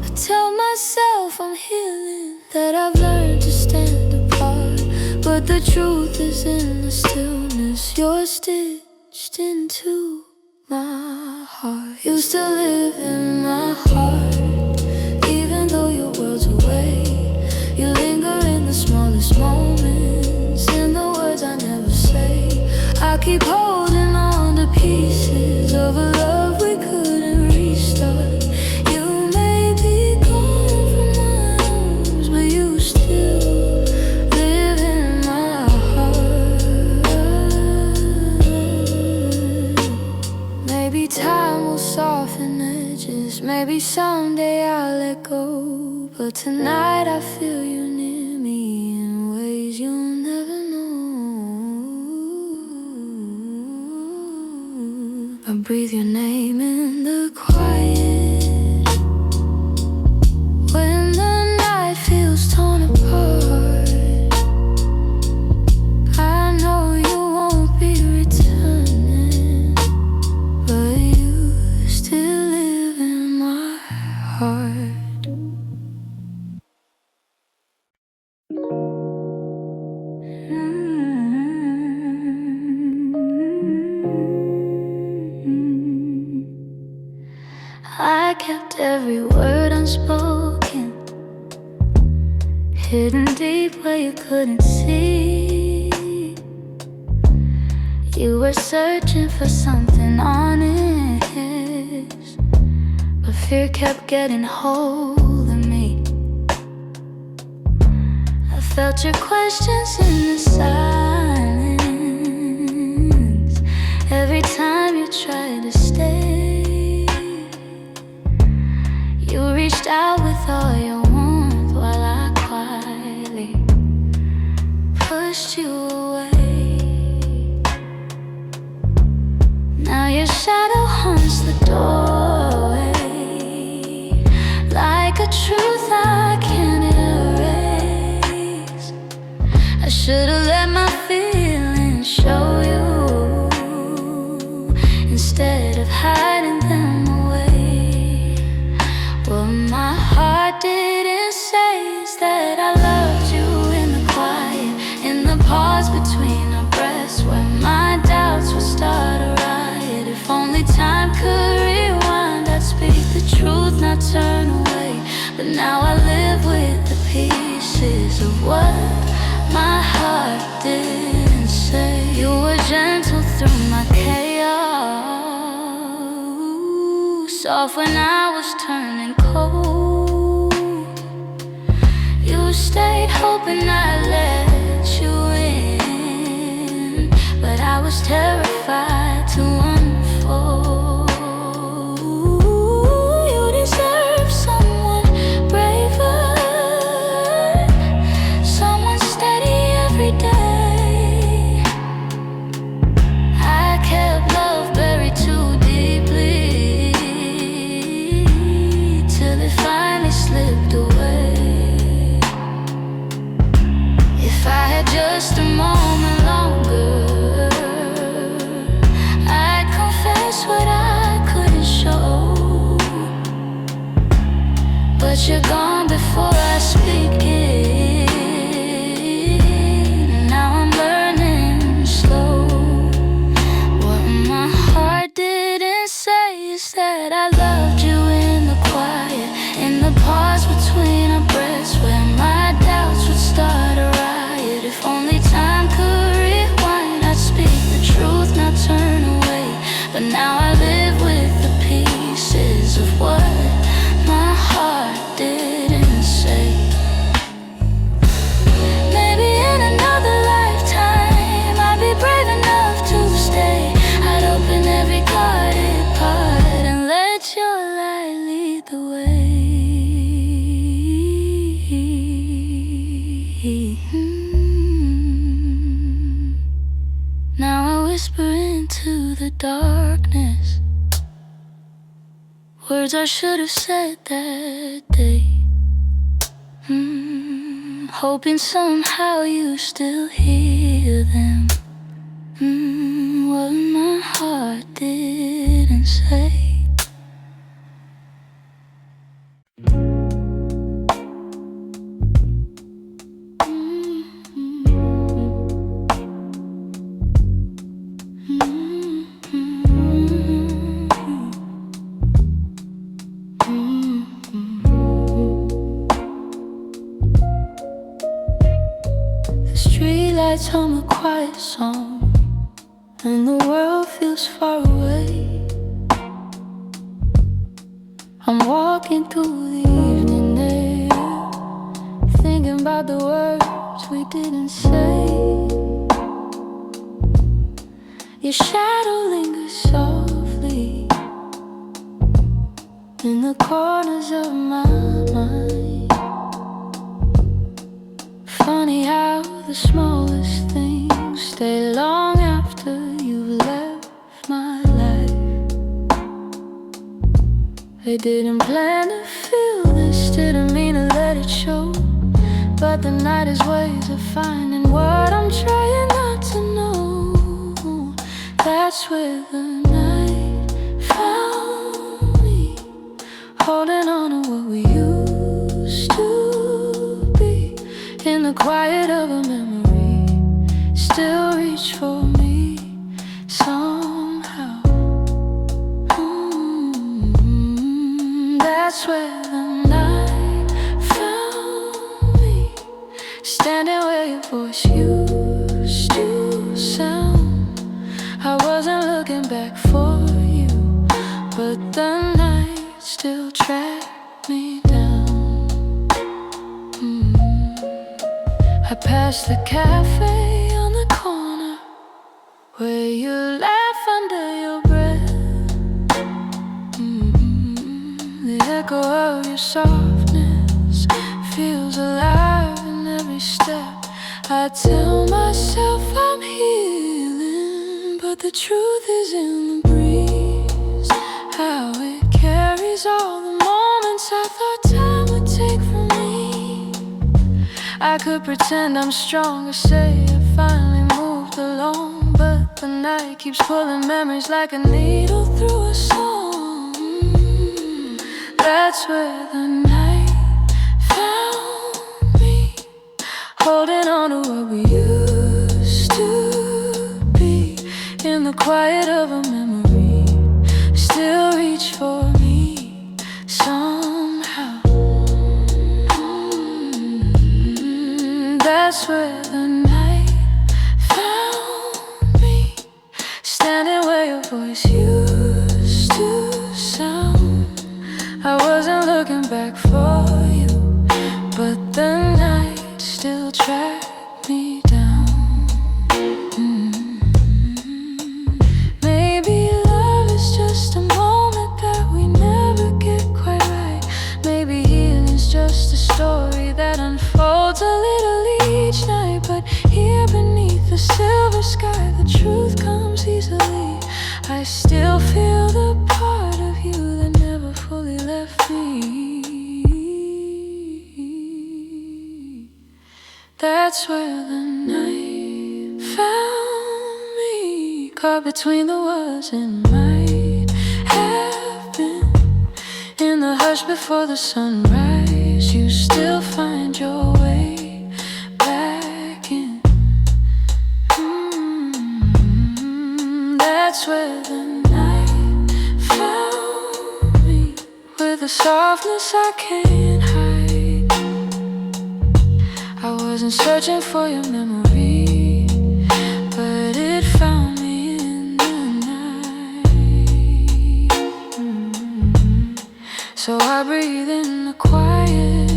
S1: I tell myself I'm healing, that I've learned to stand apart, but the truth is in the stillness. You're stitched into my heart. You still live in my heart, even though your world's away. You linger in the smallest moments, in the words I never say. I keep holding on to pieces of a love we couldn't restart. You may be gone from my arms, but you still live in my heart. Maybe time will soften edges, maybe someday I'll let go, but tonight I feel you near me in ways you'll never know. I breathe your name in the quiet, when the night feels torn apart. I know you won't be returning, but you still live in my heart. I kept every word unspoken, hidden deep where you couldn't see. You were searching for something honest, but fear kept getting hold of me. I felt your questions in the silence, every time you tried to stay. You reached out with all your warmth while I quietly pushed you away. Now your shadow haunts the doorway, like a truth I can't erase. I should've let my feelings show you, instead of hiding them away. What my heart didn't say is that I loved you in the quiet, in the pause between our breaths, where my doubts would start a riot. If only time could rewind, I'd speak the truth, not turn away. But now I live with the pieces of what my heart didn't say. You were gentle through my chaos, soft when I was turning cold. You stayed hoping I'd let you in, but I was terrified to unfold. You deserve someone braver, someone steady every day. I kept love buried too deeply, till it finally slipped away. If I had just a moment longer, whisper into the darkness, words I should have said that day. Hoping somehow you still hear them. What my heart didn't say. Streetlights hum a quiet song, and the world feels far away. I'm walking through the evening air, thinking about the words we didn't say. Your shadow lingers softly in the corners of my mind. Funny how the smallest things stay long after you've left my life. I didn't plan to feel this, didn't mean to let it show, but the night has ways of finding what I'm trying not to know. That's where the night found me, holding on to what we used to be. In the quiet of a memory, still reach for me somehow. That's where the night found me, standing where your voice used to sound. I wasn't looking back for you, but the night still tracked me down. I passed the cafe on the corner where you laugh under your breath. The echo of your softness feels alive in every step. I tell myself I'm healing, but the truth is in the breeze, how it carries all the moments I thought time would take from me. I could pretend I'm strong or say I finally moved along, but the night keeps pulling memories like a needle through a song. That's where the night found me, holding on to what we used to be. In the quiet of a memory, still reach for me somehow. That's where the night found me, standing where your voice used to sound. I wasn't looking back for you, but the night still tracked me down. Maybe love is just a moment that we never get quite right. Maybe healing's just a story that unfolds a little each night. But here beneath the silver sky, the truth comes easily. I still feel the part of you that never fully left me. That's where the night found me, caught between the was and might have been. In the hush before the sunrise, you still find your way back in. That's where the night found me, with a softness I can't hide. I wasn't searching for your memory, but it found me in the night. So I breathe in the quiet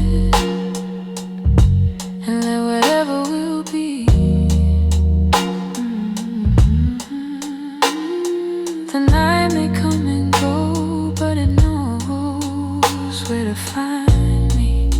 S1: and let whatever will be. The night may come and go, but it knows where to find me.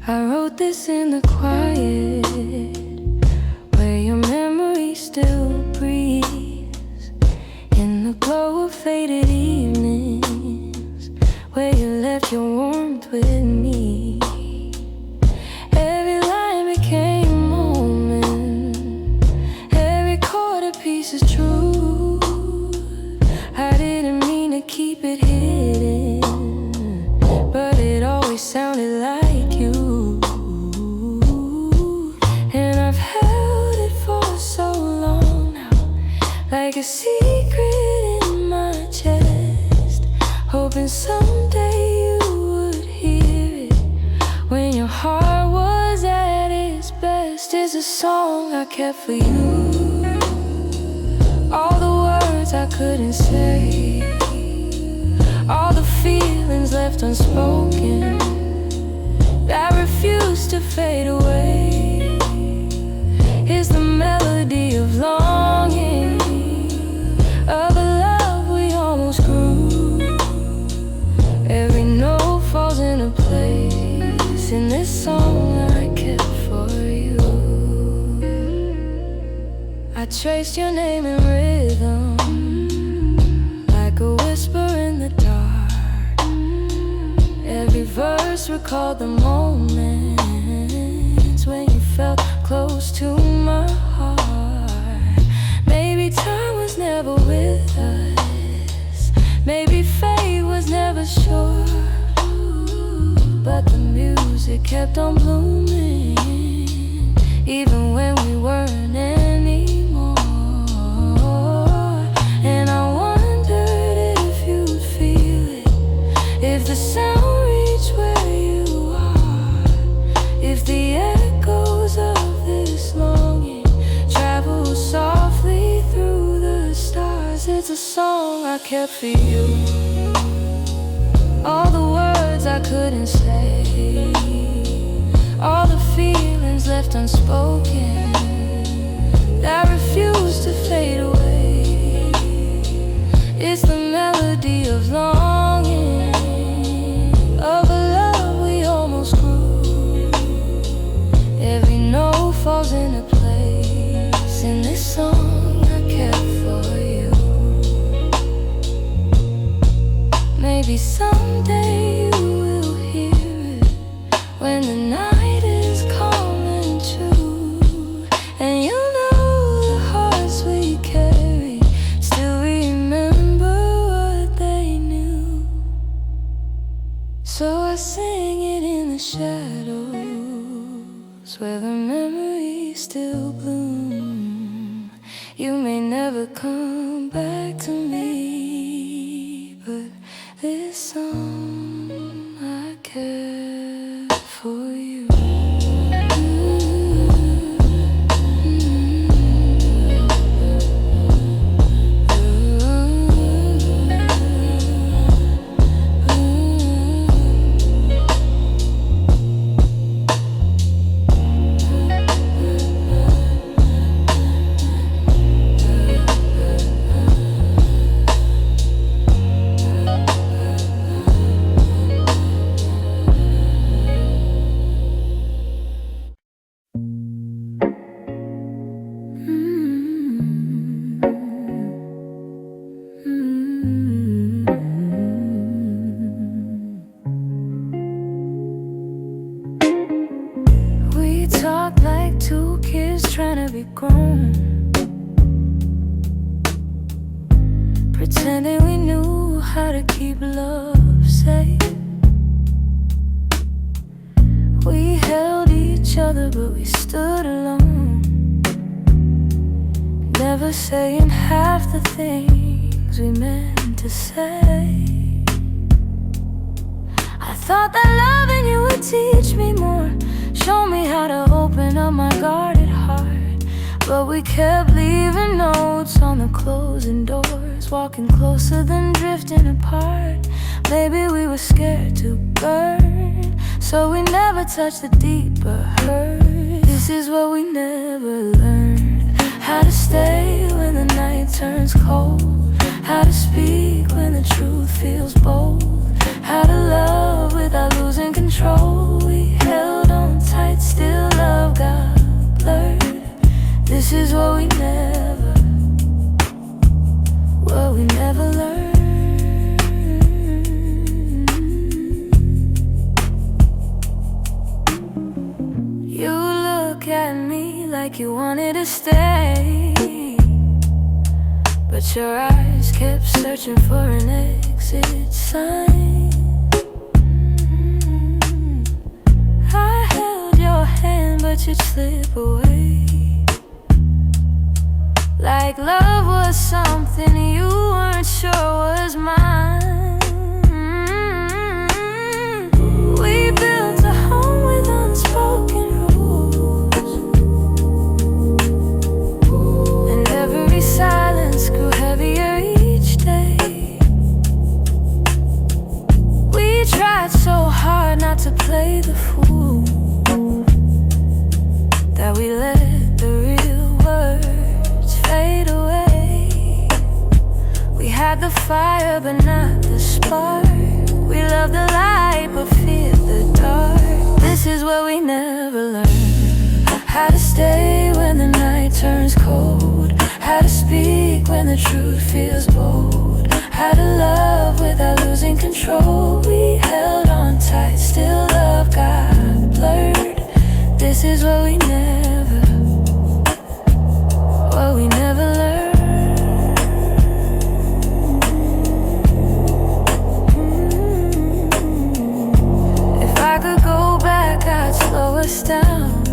S1: I wrote this in the quiet, where your memory still breathes, in the glow of faded evenings, where you left your warmth with me. Every line became a moment, every chord a piece is true. I didn't mean to keep it hidden, but it always sounded like you. And I've held it for so long now, like a secret in my chest, hoping someday you would hear it when your heart was at its best. It's a song I kept for you, all the words I couldn't say, all the feelings left unspoken that refuse to fade away. It's the melody of longing, of a love we almost grew. Every note falls into place in this song I kept for you. I traced your name in rhythm, like a whisper in the dark. Every verse recalled the moments when you felt close to my heart. Maybe time was never with us, maybe fate was never sure, but the music kept on blooming, even when we weren't anymore. And I wondered if you'd feel it, if the sound reached where you are, if the echoes of this longing travel softly through the stars. It's a song I kept for you, all the words I couldn't say, all the feelings left unspoken that refuse to fade away. It's the melody of longing, of a love we almost grew. Every note falls into place in this song I kept for you. Maybe someday you will hear it when the night is calm and true, and you'll know the hearts we carry still remember what they knew. So I sing it in the shadows, where the memories still bloom. You may never come back to me, but this song I kept for you. We talk like two kids trying to be grown, pretending we knew how to keep love safe. We held each other, but we stood alone, never saying half the things we meant to say. I thought that loving you would teach me more, show me how to open up my guarded heart, but we kept leaving notes on the closing doors, walking closer than drifting apart. Maybe we were scared to burn, so we never touched the deeper hurt. This is what we never learned, how to stay when the night turns cold, how to speak when the truth feels bold, how to love without losing control. We held on look at me like you wanted to stay, but your eyes kept searching for an exit sign. I held your hand, but you'd slip away, like love was something you weren't sure was mine. We built a home with unspoken rules, and every silence grew heavier each day. We tried so hard not to play the fool, that we let the real words fade away. We had the fire but not the spark. We loved the light but feared the dark. This is what we never learned: how to stay when the night turns cold, how to speak when the truth feels bold, how to love without losing control. We held on tight, still love got blurred. This is what we never learned. If I could go back, I'd slow us down,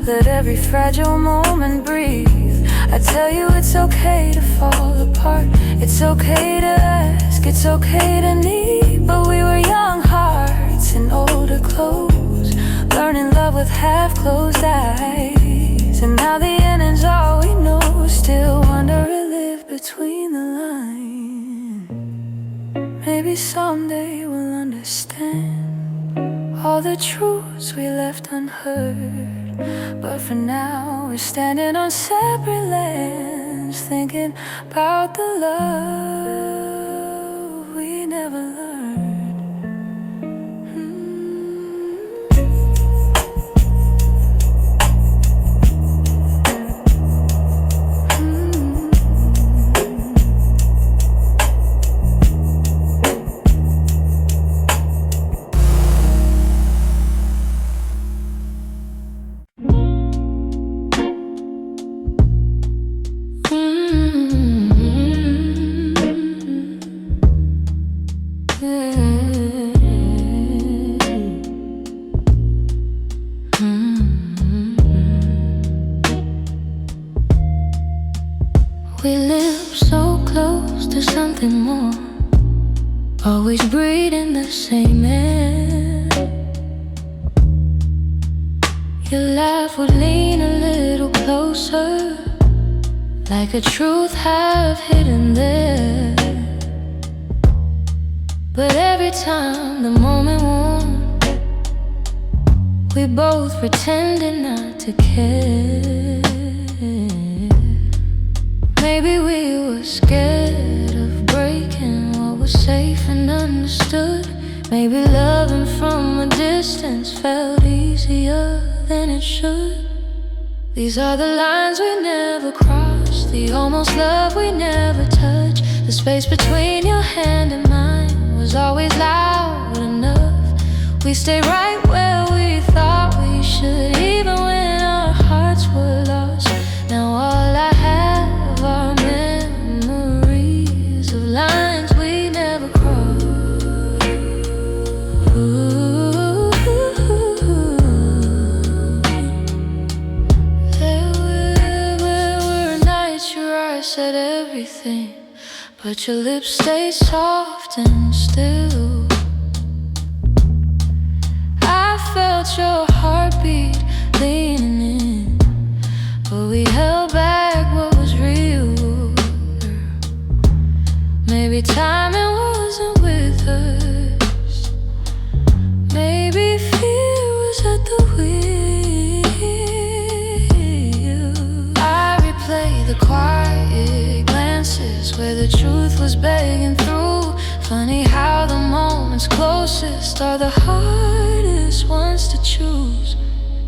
S1: let every fragile moment breathe. I tell you it's okay to fall apart, it's okay to ask, it's okay to need. But we were young hearts in older clothes, learning love with half-closed eyes. And now the ending's all we know, still wonder or live between the lines. Maybe someday we'll understand all the truths we left unheard, but for now we're standing on separate lands, thinking about the love we never learned. We live so close to something more, always breathing the same air. Your laugh would lean a little closer, like a truth half hidden there. But every time the moment warmed, we both pretended not to care. Maybe we were scared of breaking what was safe and understood. Maybe loving from a distance felt easier than it should. These are the lines we never crossed, the almost love we never touched. The space between your hand and mine was always loud enough. We stayed right where we thought we should, even when our hearts were lost. Now all I have are memories of lines we never crossed. There were nights your eyes said everything, but your lips stayed soft and still. I felt your heartbeat leaning in, but we held back what was real. Maybe timing wasn't with us, maybe fear was at the wheel. I replay the quiet glances where the truth was begging through. Funny how the moments closest are the hardest ones to choose.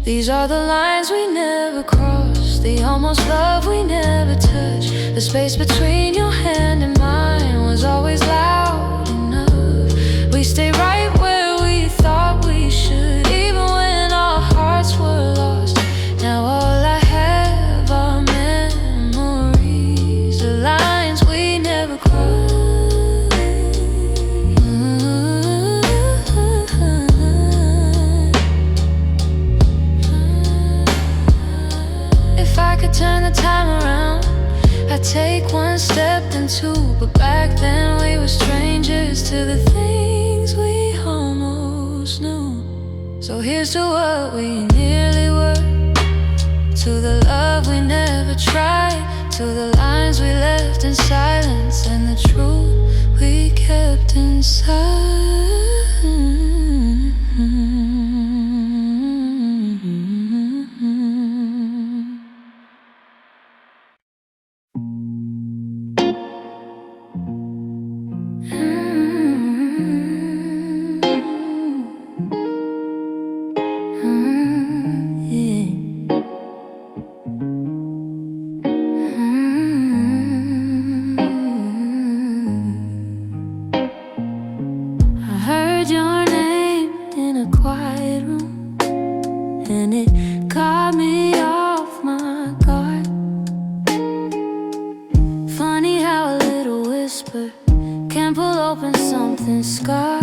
S1: These are the lines we never crossed, the almost love we never touched. The space between your hand and mine was always loud enough. We stayed right where we thought we should, even when our hearts were lost. Now turn the time around, I take one step then two. But back then we were strangers to the things we almost knew. So here's to what we nearly were, to the love we never tried, to the lines we left in silence, and the truth we kept inside. I heard your name in a quiet room, and it caught me off my guard. Funny how a little whisper can pull open something scarred.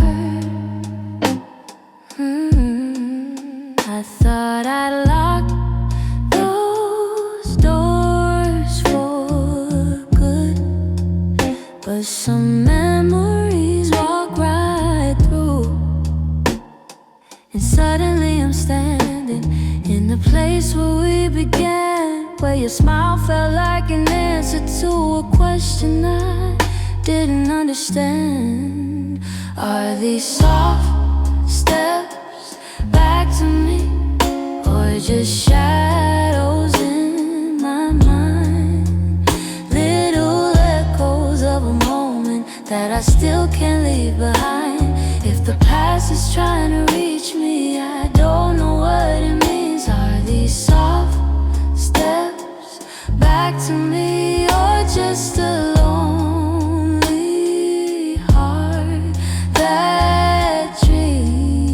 S1: I thought I'd lock those doors for good, but some memories walk right through. And suddenly I'm standing in the place where we began, where your smile felt like an answer to a question I didn't understand. Are these soft steps back to me, or just shadows in my mind? Little echoes of a moment that I still can't leave behind. If the past is trying to reach me, I don't know what it means. Are these soft steps back to me, or just a lonely heart that dreams?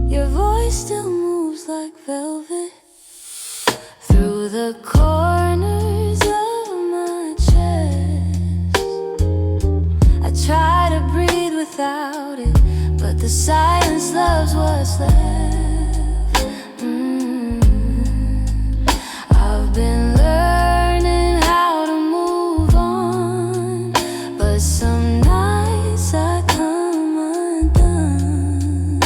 S1: Your voice still moves like velvet through the corners of my chest. I try to breathe without it, but the silence loves what's left. I've been learning how to move on, but some nights I come undone.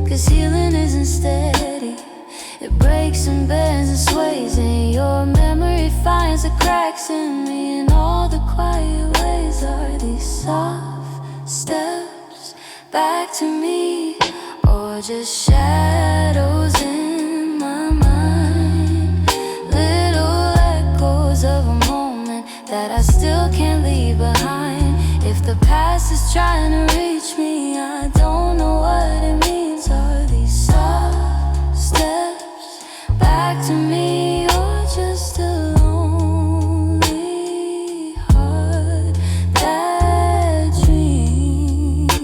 S1: 'Cause healing isn't steady, it breaks and bends and sways, and your memory finds the cracks in me in all the quiet ways. Are these soft steps back to me, or just shadows in my mind? Little echoes of a moment that I still can't leave behind. If the past is trying to reach me, I don't know what it means. Are these soft steps back to me, or just a lonely heart that dreams?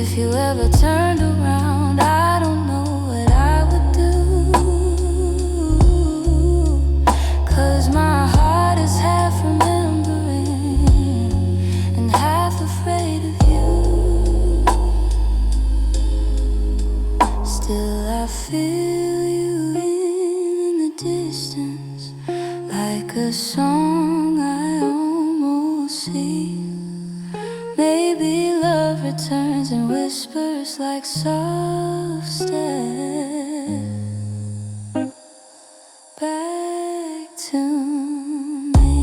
S1: If you ever turned around, I don't know what I would do. 'Cause my heart is half remembering and half afraid of you. Still I feel you in the distance, like a song I almost see. Maybe love returns and whispers like soft steps back to me.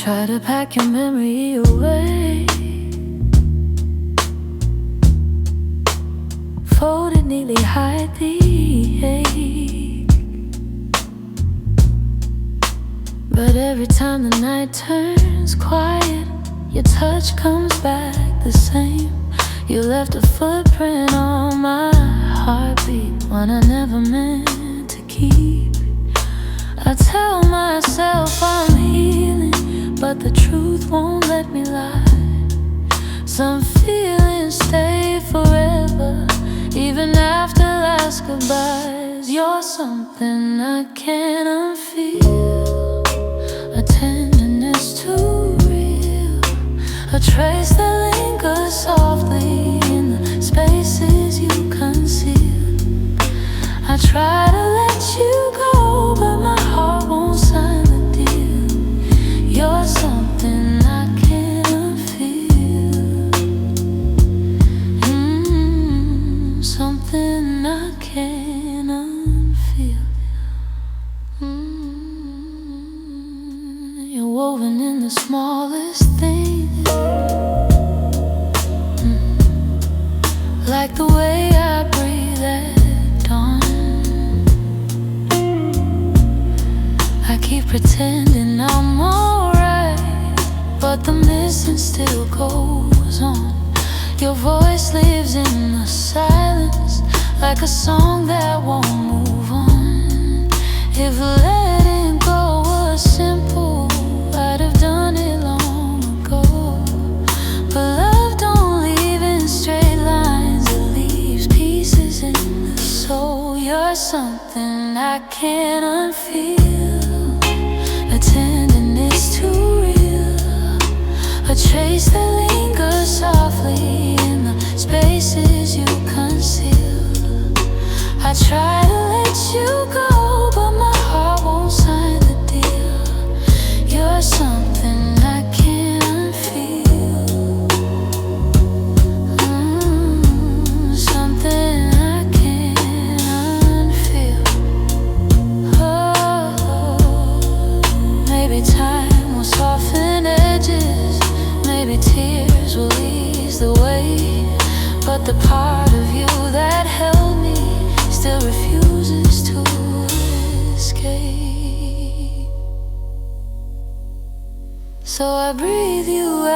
S1: Try to pack your memory away, neatly hide the ache. But every time the night turns quiet, your touch comes back the same. You left a footprint on my heartbeat, one I never meant to keep. I tell myself I'm healing, but the truth won't let me lie. Some feelings stay forever, even after last goodbyes. You're something I can't unfeel, a tenderness too real, a trace that lingers softly in the spaces you conceal. I try to let you go, but my heart won't sign the deal. You're something I can't unfeel, something I can't unfeel. You're woven in the smallest things, like the way I breathe at dawn. I keep pretending I'm alright, but the missing still goes on. Your voice lives in the silence, like a song that won't move on. If letting go was simple, I'd have done it long ago. But love don't leave in straight lines, it leaves pieces in the soul. You're something I can't unfeel, a tenderness too real, a trace that lingers softly in the spaces you conceal. I try to let you go, but my heart won't sign the deal. You're something I can't unfeel, something I can't unfeel. Oh, maybe time will soften edges, maybe tears will ease the way, but the part of you that held me still refuses to escape. So I breathe you